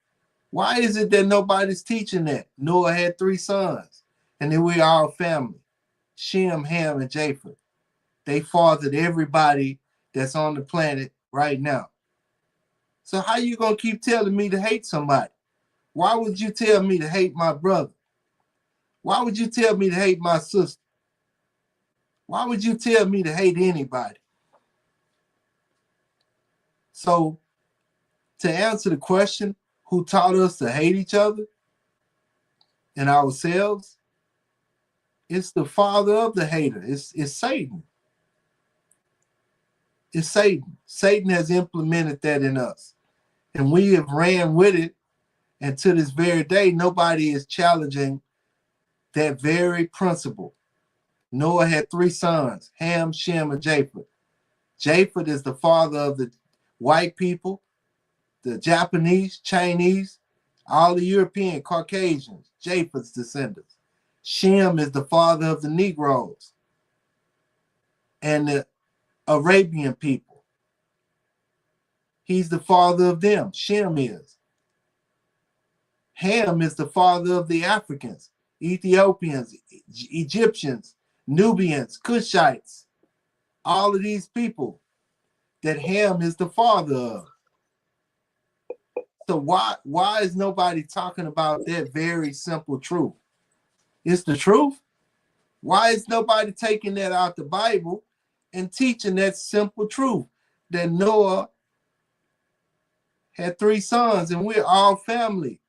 E: why is it that nobody's teaching that? Noah had 3 sons, and then we all family: Shem, Ham, and Japheth. They fathered everybody that's on the planet right now. So how you gonna keep telling me to hate somebody? Why would you tell me to hate my brother? Why would you tell me to hate my sister? Why would you tell me to hate anybody? So to answer the question, who taught us to hate each other and ourselves, it's the father of the hater. It's Satan. It's Satan. Satan has implemented that in us. And we have ran with it. And to this very day, nobody is challenging that very principle. Noah had 3 sons, Ham, Shem, and Japheth. Japheth is the father of the white people, the Japanese, Chinese, all the European, Caucasians, Japheth's descendants. Shem is the father of the Negroes and the Arabian people. He's the father of them. Shem is. Ham is the father of the Africans, Ethiopians, Egyptians, Nubians, Cushites, all of these people that Ham is the father of. So why is nobody talking about that very simple truth? It's the truth. Why is nobody taking that out the Bible and teaching that simple truth that Noah had 3 sons, and we're all family.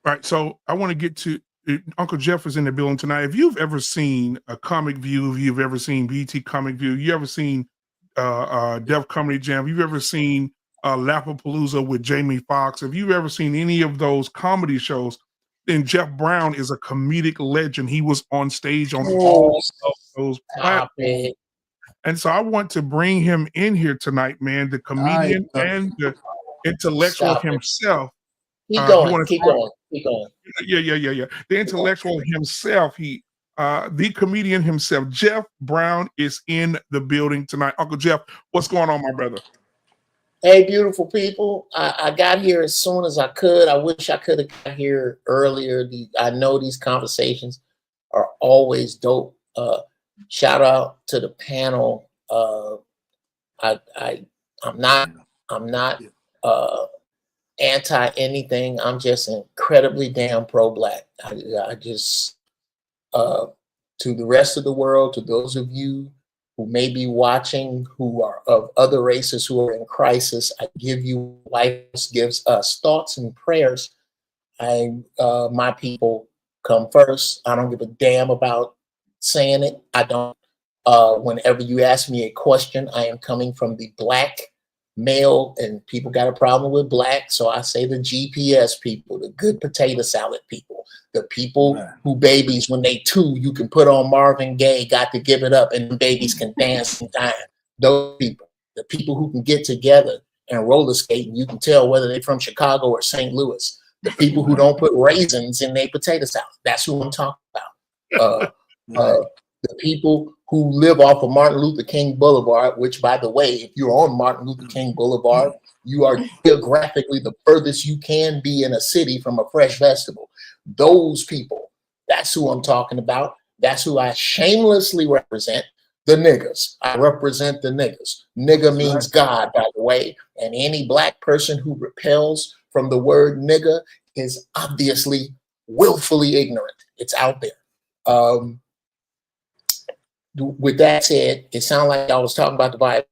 D: All right, so I want to get to Uncle Jeff is in the building tonight. If you've ever seen a Comic View, if you've ever seen BT Comic View, you ever seen Def Comedy Jam, if you've ever seen Lapapalooza with Jamie Foxx, if you've ever seen any of those comedy shows, then Jeff Brown is a comedic legend. He was on stage on all of those platforms. And so I want to bring him in here tonight, man, the comedian and the intellectual himself.
N: Keep going.
D: Yeah. The intellectual himself, the comedian himself, Jeff Brown, is in the building tonight. Uncle Jeff, what's going on, my brother?
N: Hey, beautiful people. I got here as soon as I could. I wish I could have got here earlier. I know these conversations are always dope. Shout out to the panel. I'm not anti anything. I'm just incredibly damn pro-Black. I just to the rest of the world, to those of you who may be watching who are of other races who are in crisis, I give you life gives us thoughts and prayers. My people come first. I don't give a damn about saying it. I don't. Whenever you ask me a question, I am coming from the Black male, and people got a problem with Black, so I say the GPS people, the good potato salad people, the people who babies when they 2, you can put on Marvin Gaye, Got to Give It Up, and the babies can dance and dine. Those people, the people who can get together and roller skate, and you can tell whether they're from Chicago or St. Louis. The people who don't put raisins in their potato salad. That's who I'm talking about. The people who live off of Martin Luther King Boulevard, which, by the way, if you're on Martin Luther King Boulevard, you are geographically the furthest you can be in a city from a fresh vegetable. Those people, that's who I'm talking about. That's who I shamelessly represent, the niggas. I represent the niggas. Nigga means God, by the way, and any Black person who repels from the word nigga is obviously willfully ignorant. It's out there. With that said, it sounded like I was talking about the Bible.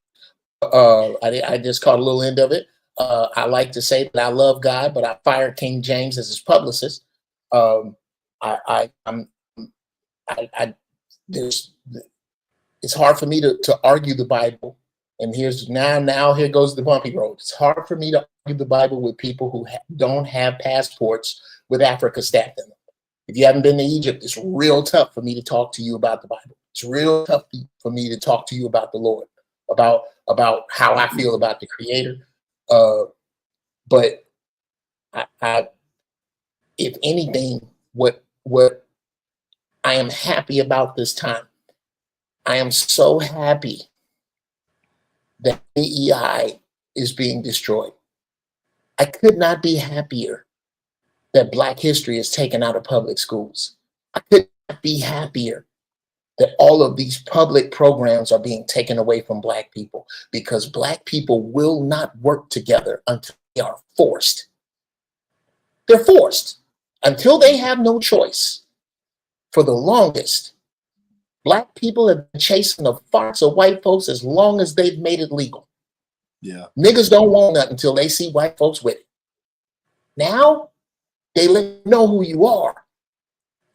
N: I just caught a little end of it. I like to say that I love God, but I fired King James as his publicist. It's hard for me to argue the Bible. And here goes the bumpy road. It's hard for me to argue the Bible with people who don't have passports with Africa stamped in them. If you haven't been to Egypt, it's real tough for me to talk to you about the Bible. It's real tough for me to talk to you about the Lord, about how I feel about the Creator. But if anything, what I am happy about this time, I am so happy that AEI is being destroyed. I could not be happier that Black history is taken out of public schools. I could not be happier that all of these public programs are being taken away from Black people, because Black people will not work together until they are forced. They're forced until they have no choice. For the longest, Black people have been chasing the farts of white folks as long as they've made it legal.
E: Yeah.
N: Niggas don't want nothing until they see white folks with it. Now, they let you know who you are.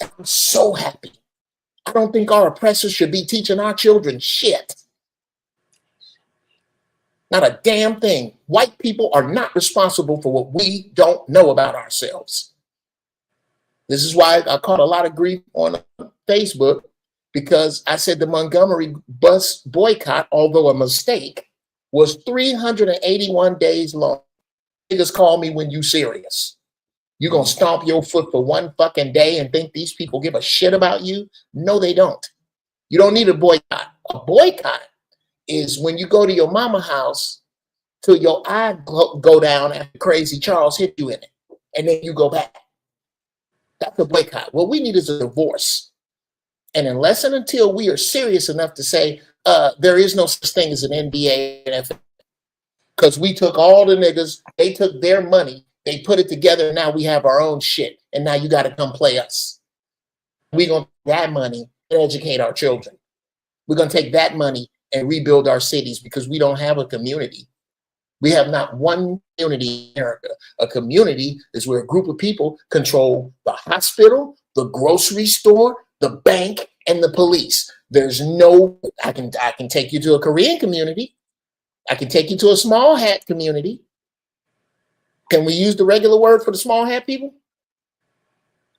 N: I'm so happy. I don't think our oppressors should be teaching our children shit. Not a damn thing. White people are not responsible for what we don't know about ourselves. This is why I caught a lot of grief on Facebook, because I said the Montgomery bus boycott, although a mistake, was 381 days long. Niggas call me when you serious. You gonna stomp your foot for one fucking day and think these people give a shit about you? No, they don't. You don't need a boycott. A boycott is when you go to your mama house till your eye go down after Crazy Charles hit you in it, and then you go back. That's a boycott. What we need is a divorce. And unless and until we are serious enough to say there is no such thing as an NBA and NFL, because we took all the niggas, they took their money, they put it together, and now we have our own shit, and now you got to come play us. We gonna take that money and educate our children. We're going to take that money and rebuild our cities because we don't have a community. We have not one community in America. A community is where a group of people control the hospital, the grocery store, the bank, and the police. There's no, I can take you to a Korean community. I can take you to a small hat community. Can we use the regular word for the small hat people?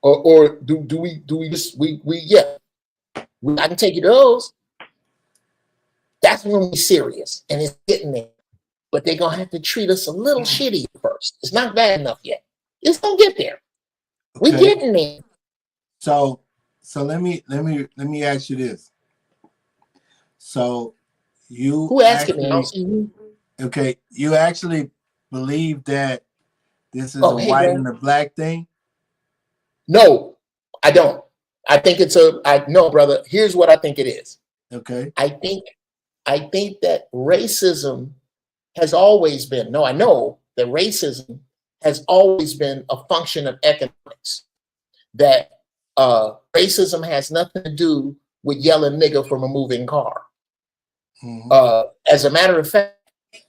N: Or do we just, yeah. I can take you to those. That's when we're serious and it's getting there. But they're gonna have to treat us a little shitty first. It's not bad enough yet. It's gonna get there.
E: Okay.
N: We're getting there.
E: So let me ask you this. So you
N: who asking me?
E: Okay, you actually believe that this is a white and a black thing?
N: No, I don't. I think it's no, brother. Here's what I think it is.
E: Okay.
N: I think that racism has always been, I know that racism has always been a function of economics. That racism has nothing to do with yelling nigger from a moving car. Mm-hmm. As a matter of fact,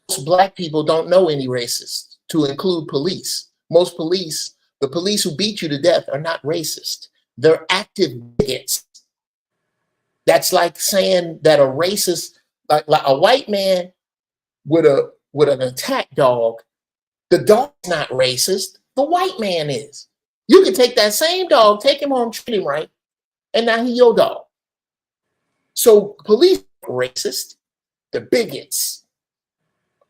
N: most black people don't know any racists, to include police. Most police, the police who beat you to death are not racist. They're active bigots. That's like saying that a racist, like a white man with an attack dog, the dog's not racist, the white man is. You can take that same dog, take him home, treat him right, and now he's your dog. So police are racist, the bigots.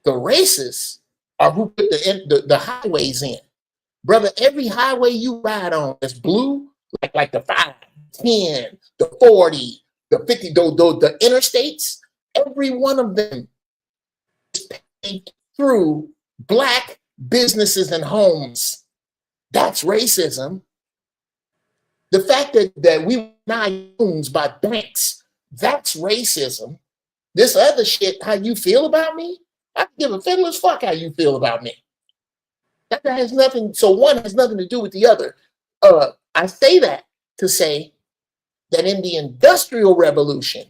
N: The racists are who put the highways in. Brother, every highway you ride on is blue, like the 5, 10, the 40, the 50, the interstates, every one of them is paid through black businesses and homes. That's racism. The fact that we were not owned by banks, that's racism. This other shit, how you feel about me, I can give a fiddler's fuck how you feel about me. That has nothing, so one has nothing to do with the other. I say that to say that in the Industrial Revolution,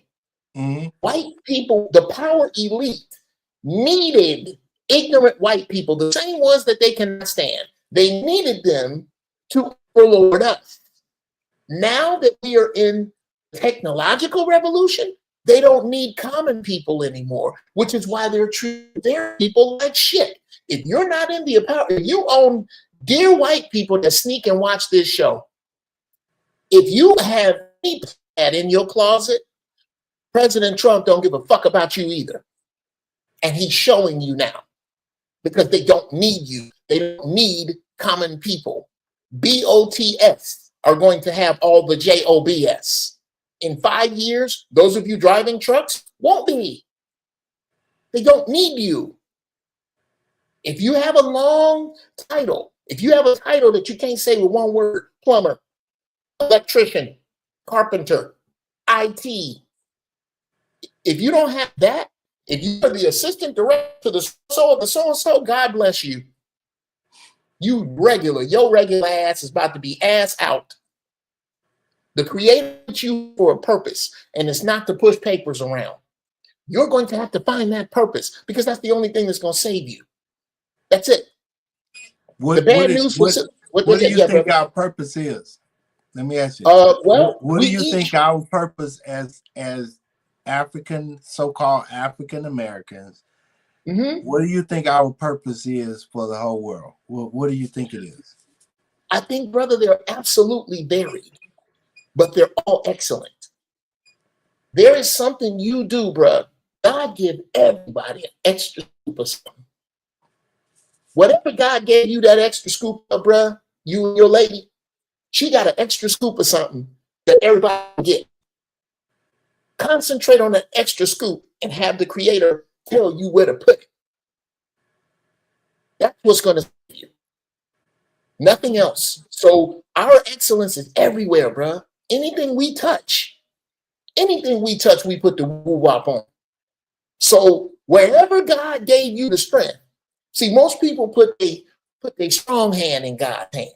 N: white people, the power elite, needed ignorant white people, the same ones that they cannot stand. They needed them to overlord us. Now that we are in the technological revolution, they don't need common people anymore, which is why they're treating their people like shit. If you're not in the power, if you own, dear white people that sneak and watch this show, if you have any plaid in your closet, President Trump don't give a fuck about you either. And he's showing you now because they don't need you. They don't need common people. BOTS are going to have all the JOBS. In 5 years, those of you driving trucks won't be. They don't need you. If you have a long title, if you have a title that you can't say with one word, plumber, electrician, carpenter, IT, if you don't have that, if you're the assistant director to the so-and-so, God bless you. Your regular ass is about to be ass out. The creator put you for a purpose, and it's not to push papers around. You're going to have to find that purpose because that's the only thing that's going to save you. That's it.
E: What do you think our purpose is? Let me ask you. What do you think our purpose as African, so-called African Americans? What do you think our purpose is for the whole world? What do you think it is?
N: I think, brother, they're absolutely varied, but they're all excellent. There is something you do, bro. God give everybody an extra scoop of something. Whatever God gave you that extra scoop of, bro, you and your lady, she got an extra scoop of something that everybody can get. Concentrate on that extra scoop and have the creator tell you where to put it. That's what's going to save you. Nothing else. So our excellence is everywhere, bro. Anything we touch, we put the woo-wop on. So wherever God gave you the strength, see, most people put a strong hand in God's hand.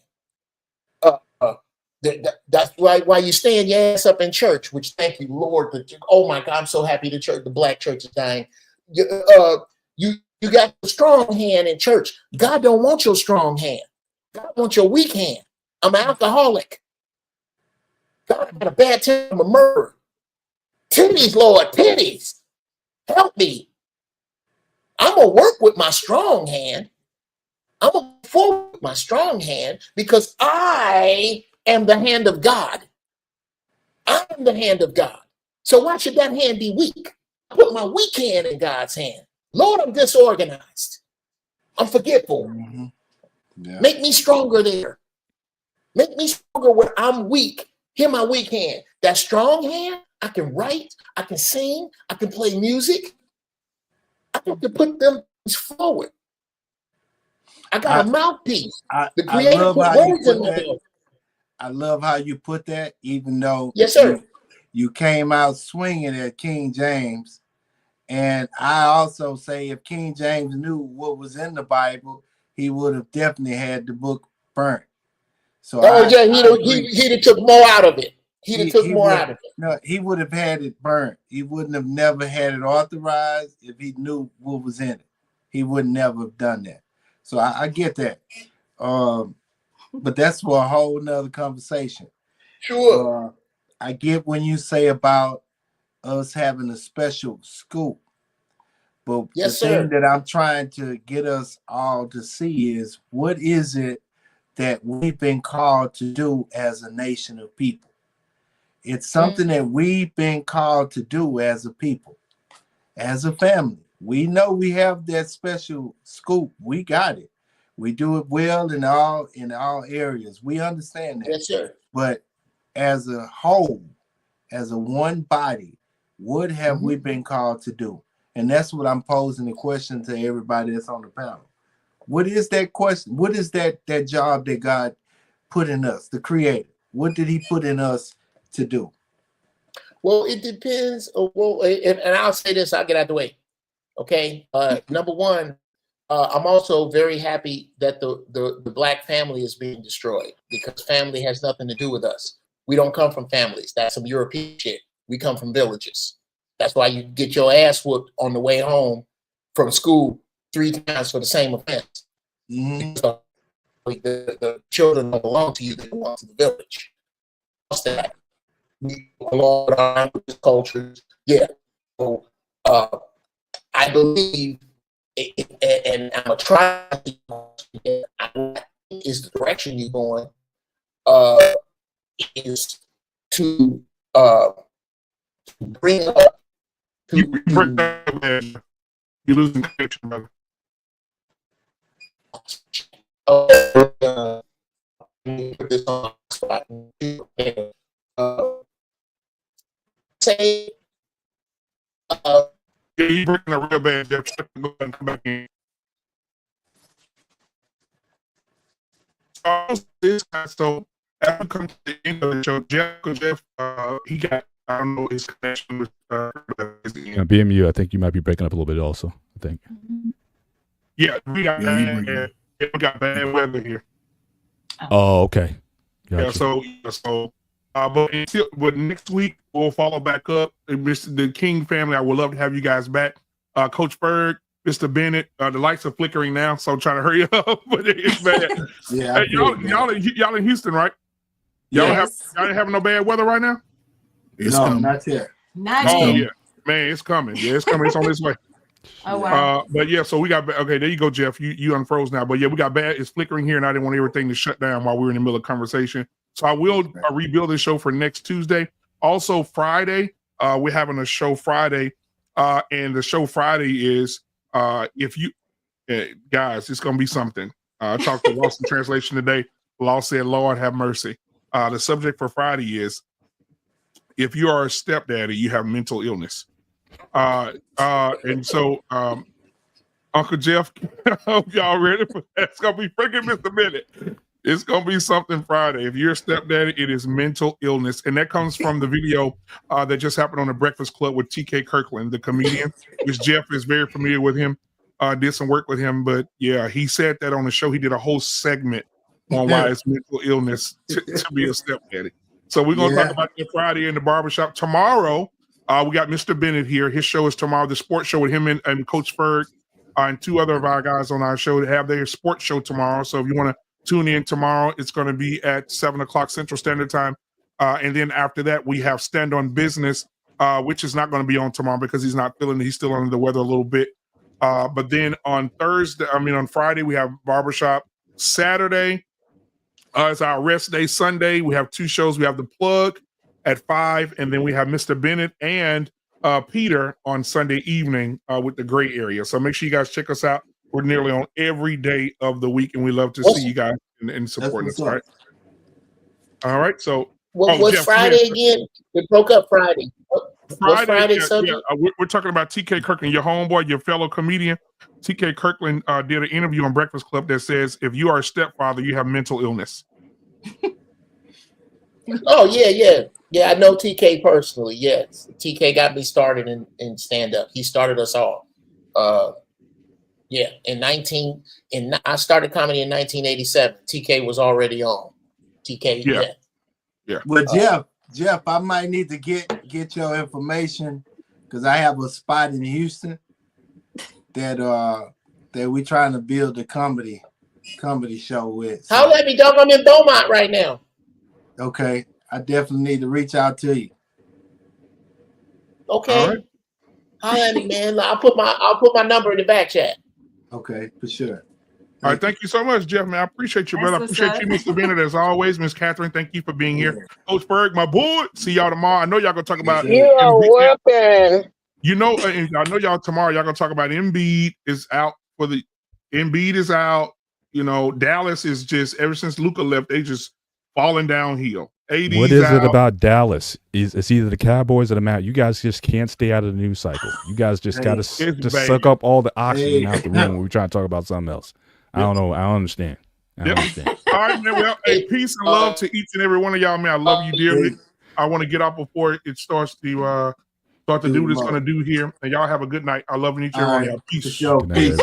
N: That's why you stand your ass up in church, which thank you, Lord. Oh my God, I'm so happy the black church is dying. You got a strong hand in church. God don't want your strong hand. God wants your weak hand. I'm an alcoholic. God got a bad temper, I'm a murderer. Titties, Lord, titties. Help me. I'm going to work with my strong hand. I'm going to move forward with my strong hand because I am the hand of God. I am the hand of God. So why should that hand be weak? I put my weak hand in God's hand. Lord, I'm disorganized. I'm forgetful.
E: Mm-hmm. Yeah.
N: Make me stronger there. Make me stronger where I'm weak. Here, my weak hand. That strong hand, I can write, I can sing, I can play music. I have to put them forward. I got a mouthpiece. The Creator put words in my mouth.
E: I love how you put that, even though
N: yes, sir.
E: You came out swinging at King James. And I also say if King James knew what was in the Bible, he would have definitely had the book burnt. So
N: he'd took more out of it. He took more out of it.
E: No, he would have had it burnt. He wouldn't have never had it authorized if he knew what was in it. He would never have done that. So I get that. But that's for a whole nother conversation.
N: Sure.
E: I get when you say about us having a special scoop. But the thing that I'm trying to get us all to see is what is it that we've been called to do as a nation of people? It's something that we've been called to do as a people, as a family. We know we have that special scoop. We got it. We do it well in all areas. We understand that.
N: Yes, sir.
E: But as a whole, as a one body, what have we been called to do? And that's what I'm posing the question to everybody that's on the panel. What is that question? What is that job that God put in us, the Creator? What did he put in us to do?
N: Well, it depends. And I'll say this, I'll get out the way. Okay. Number one, I'm also very happy that the black family is being destroyed because family has nothing to do with us. We don't come from families. That's some European shit. We come from villages. That's why you get your ass whooped on the way home from school 3 times for the same offense. So the children don't belong to you, they belong to the village. What's that? We belong with our languages, cultures. Yeah. So I believe, and I'm a try is the direction you're going, is to bring up.
D: You're losing connection, brother.
N: Say,
D: yeah, you're breaking a real bad, Jeff. Go and come back in. So as we come to the end of the show, Jeff, he got, I don't know, his connection with
L: BMU. I think you might be breaking up a little bit also, I think.
D: Yeah, we got bad weather here.
L: Oh, okay. Gotcha.
D: Yeah, but next week we'll follow back up. The King family, I would love to have you guys back. Coach Berg, Mr. Bennett, the lights are flickering now, so I'm trying to hurry up, but it's bad.
E: Yeah,
D: y'all in Houston, right? Y'all ain't having no bad weather right now?
E: It's coming. Not yet.
D: Yeah, man, it's coming. Yeah, it's coming. It's on its way.
B: Oh wow.
D: But yeah, so we got okay. There you go, Jeff. You unfroze now. But yeah, we got bad. It's flickering here, and I didn't want everything to shut down while we were in the middle of conversation. So I will rebuild the show for next Tuesday. Also Friday, we're having a show Friday, and the show Friday is if you guys, it's gonna be something. I talked to Lost in Translation today. Law said, "Lord have mercy." The subject for Friday is if you are a stepdaddy, you have mental illness. And so Uncle Jeff, I hope y'all ready for that. It's gonna be freaking Mr. Bennett. It's gonna be something Friday. If you're a stepdaddy, it is mental illness, and that comes from the video that just happened on the Breakfast Club with TK Kirkland, the comedian, which Jeff is very familiar with him. Did some work with him, but yeah, he said that on the show. He did a whole segment on why it's mental illness to be a stepdaddy. So we're going to talk about it Friday in the barbershop. Tomorrow, we got Mr. Bennett here. His show is tomorrow, the sports show with him and Coach Ferg and two other of our guys on our show to have their sports show tomorrow. So if you want to tune in tomorrow, it's going to be at 7 o'clock Central Standard Time. And then after that, we have Stand on Business, which is not going to be on tomorrow because he's not feeling it. He's still under the weather a little bit. But then on Friday, we have barbershop. Saturday is our rest day. Sunday, we have two shows. We have The Plug at 5, and then we have Mr. Bennett and Peter on Sunday evening with The Gray Area. So make sure you guys check us out. We're nearly on every day of the week, and we love to see you guys and support us. All right. All right. So
N: what's
D: Jeff,
N: Friday again? We broke up Friday. Friday subject?
D: We're talking about TK Kirkland, your homeboy, your fellow comedian. TK Kirkland did an interview on Breakfast Club that says, if you are a stepfather, you have mental illness.
N: Oh, yeah. I know TK personally. Yes. TK got me started in stand-up. He started us all. I started comedy in 1987. TK was already on. TK,
D: yeah.
E: Well, Jeff, I might need to get your information because I have a spot in Houston that we trying to build a comedy show with. So.
N: How let me, dog? I'm in Beaumont right now.
E: Okay, I definitely need to reach out to you.
N: Okay.
D: Right.
N: Hi, man. I'll put my number in the back chat.
E: Okay, for sure.
D: All right, thank you so much, Jeff, man. I appreciate you, brother. I appreciate you, Mr. Bennett, as always. Miss Catherine, thank you for being here. Coach Berg, my boy. See y'all tomorrow. I know y'all gonna talk about
J: you are welcome.
D: You know, I know y'all tomorrow. Y'all gonna talk about Embiid is out Embiid is out. You know, Dallas is just ever since Luka left, they just falling downhill. AD's
L: what is
D: out.
L: it about Dallas? It's either the Cowboys or the Mount. You guys just can't stay out of the news cycle. You guys just got to suck up all the oxygen out the room when we're trying to talk about something else. I don't know. I don't understand.
D: All right, man. Well, hey, peace and love to each and every one of y'all, man. I love you dearly. I want to get out before it starts to do what it's going to do here. And y'all have a good night. I love each and every one of y'all. Peace.
E: Peace.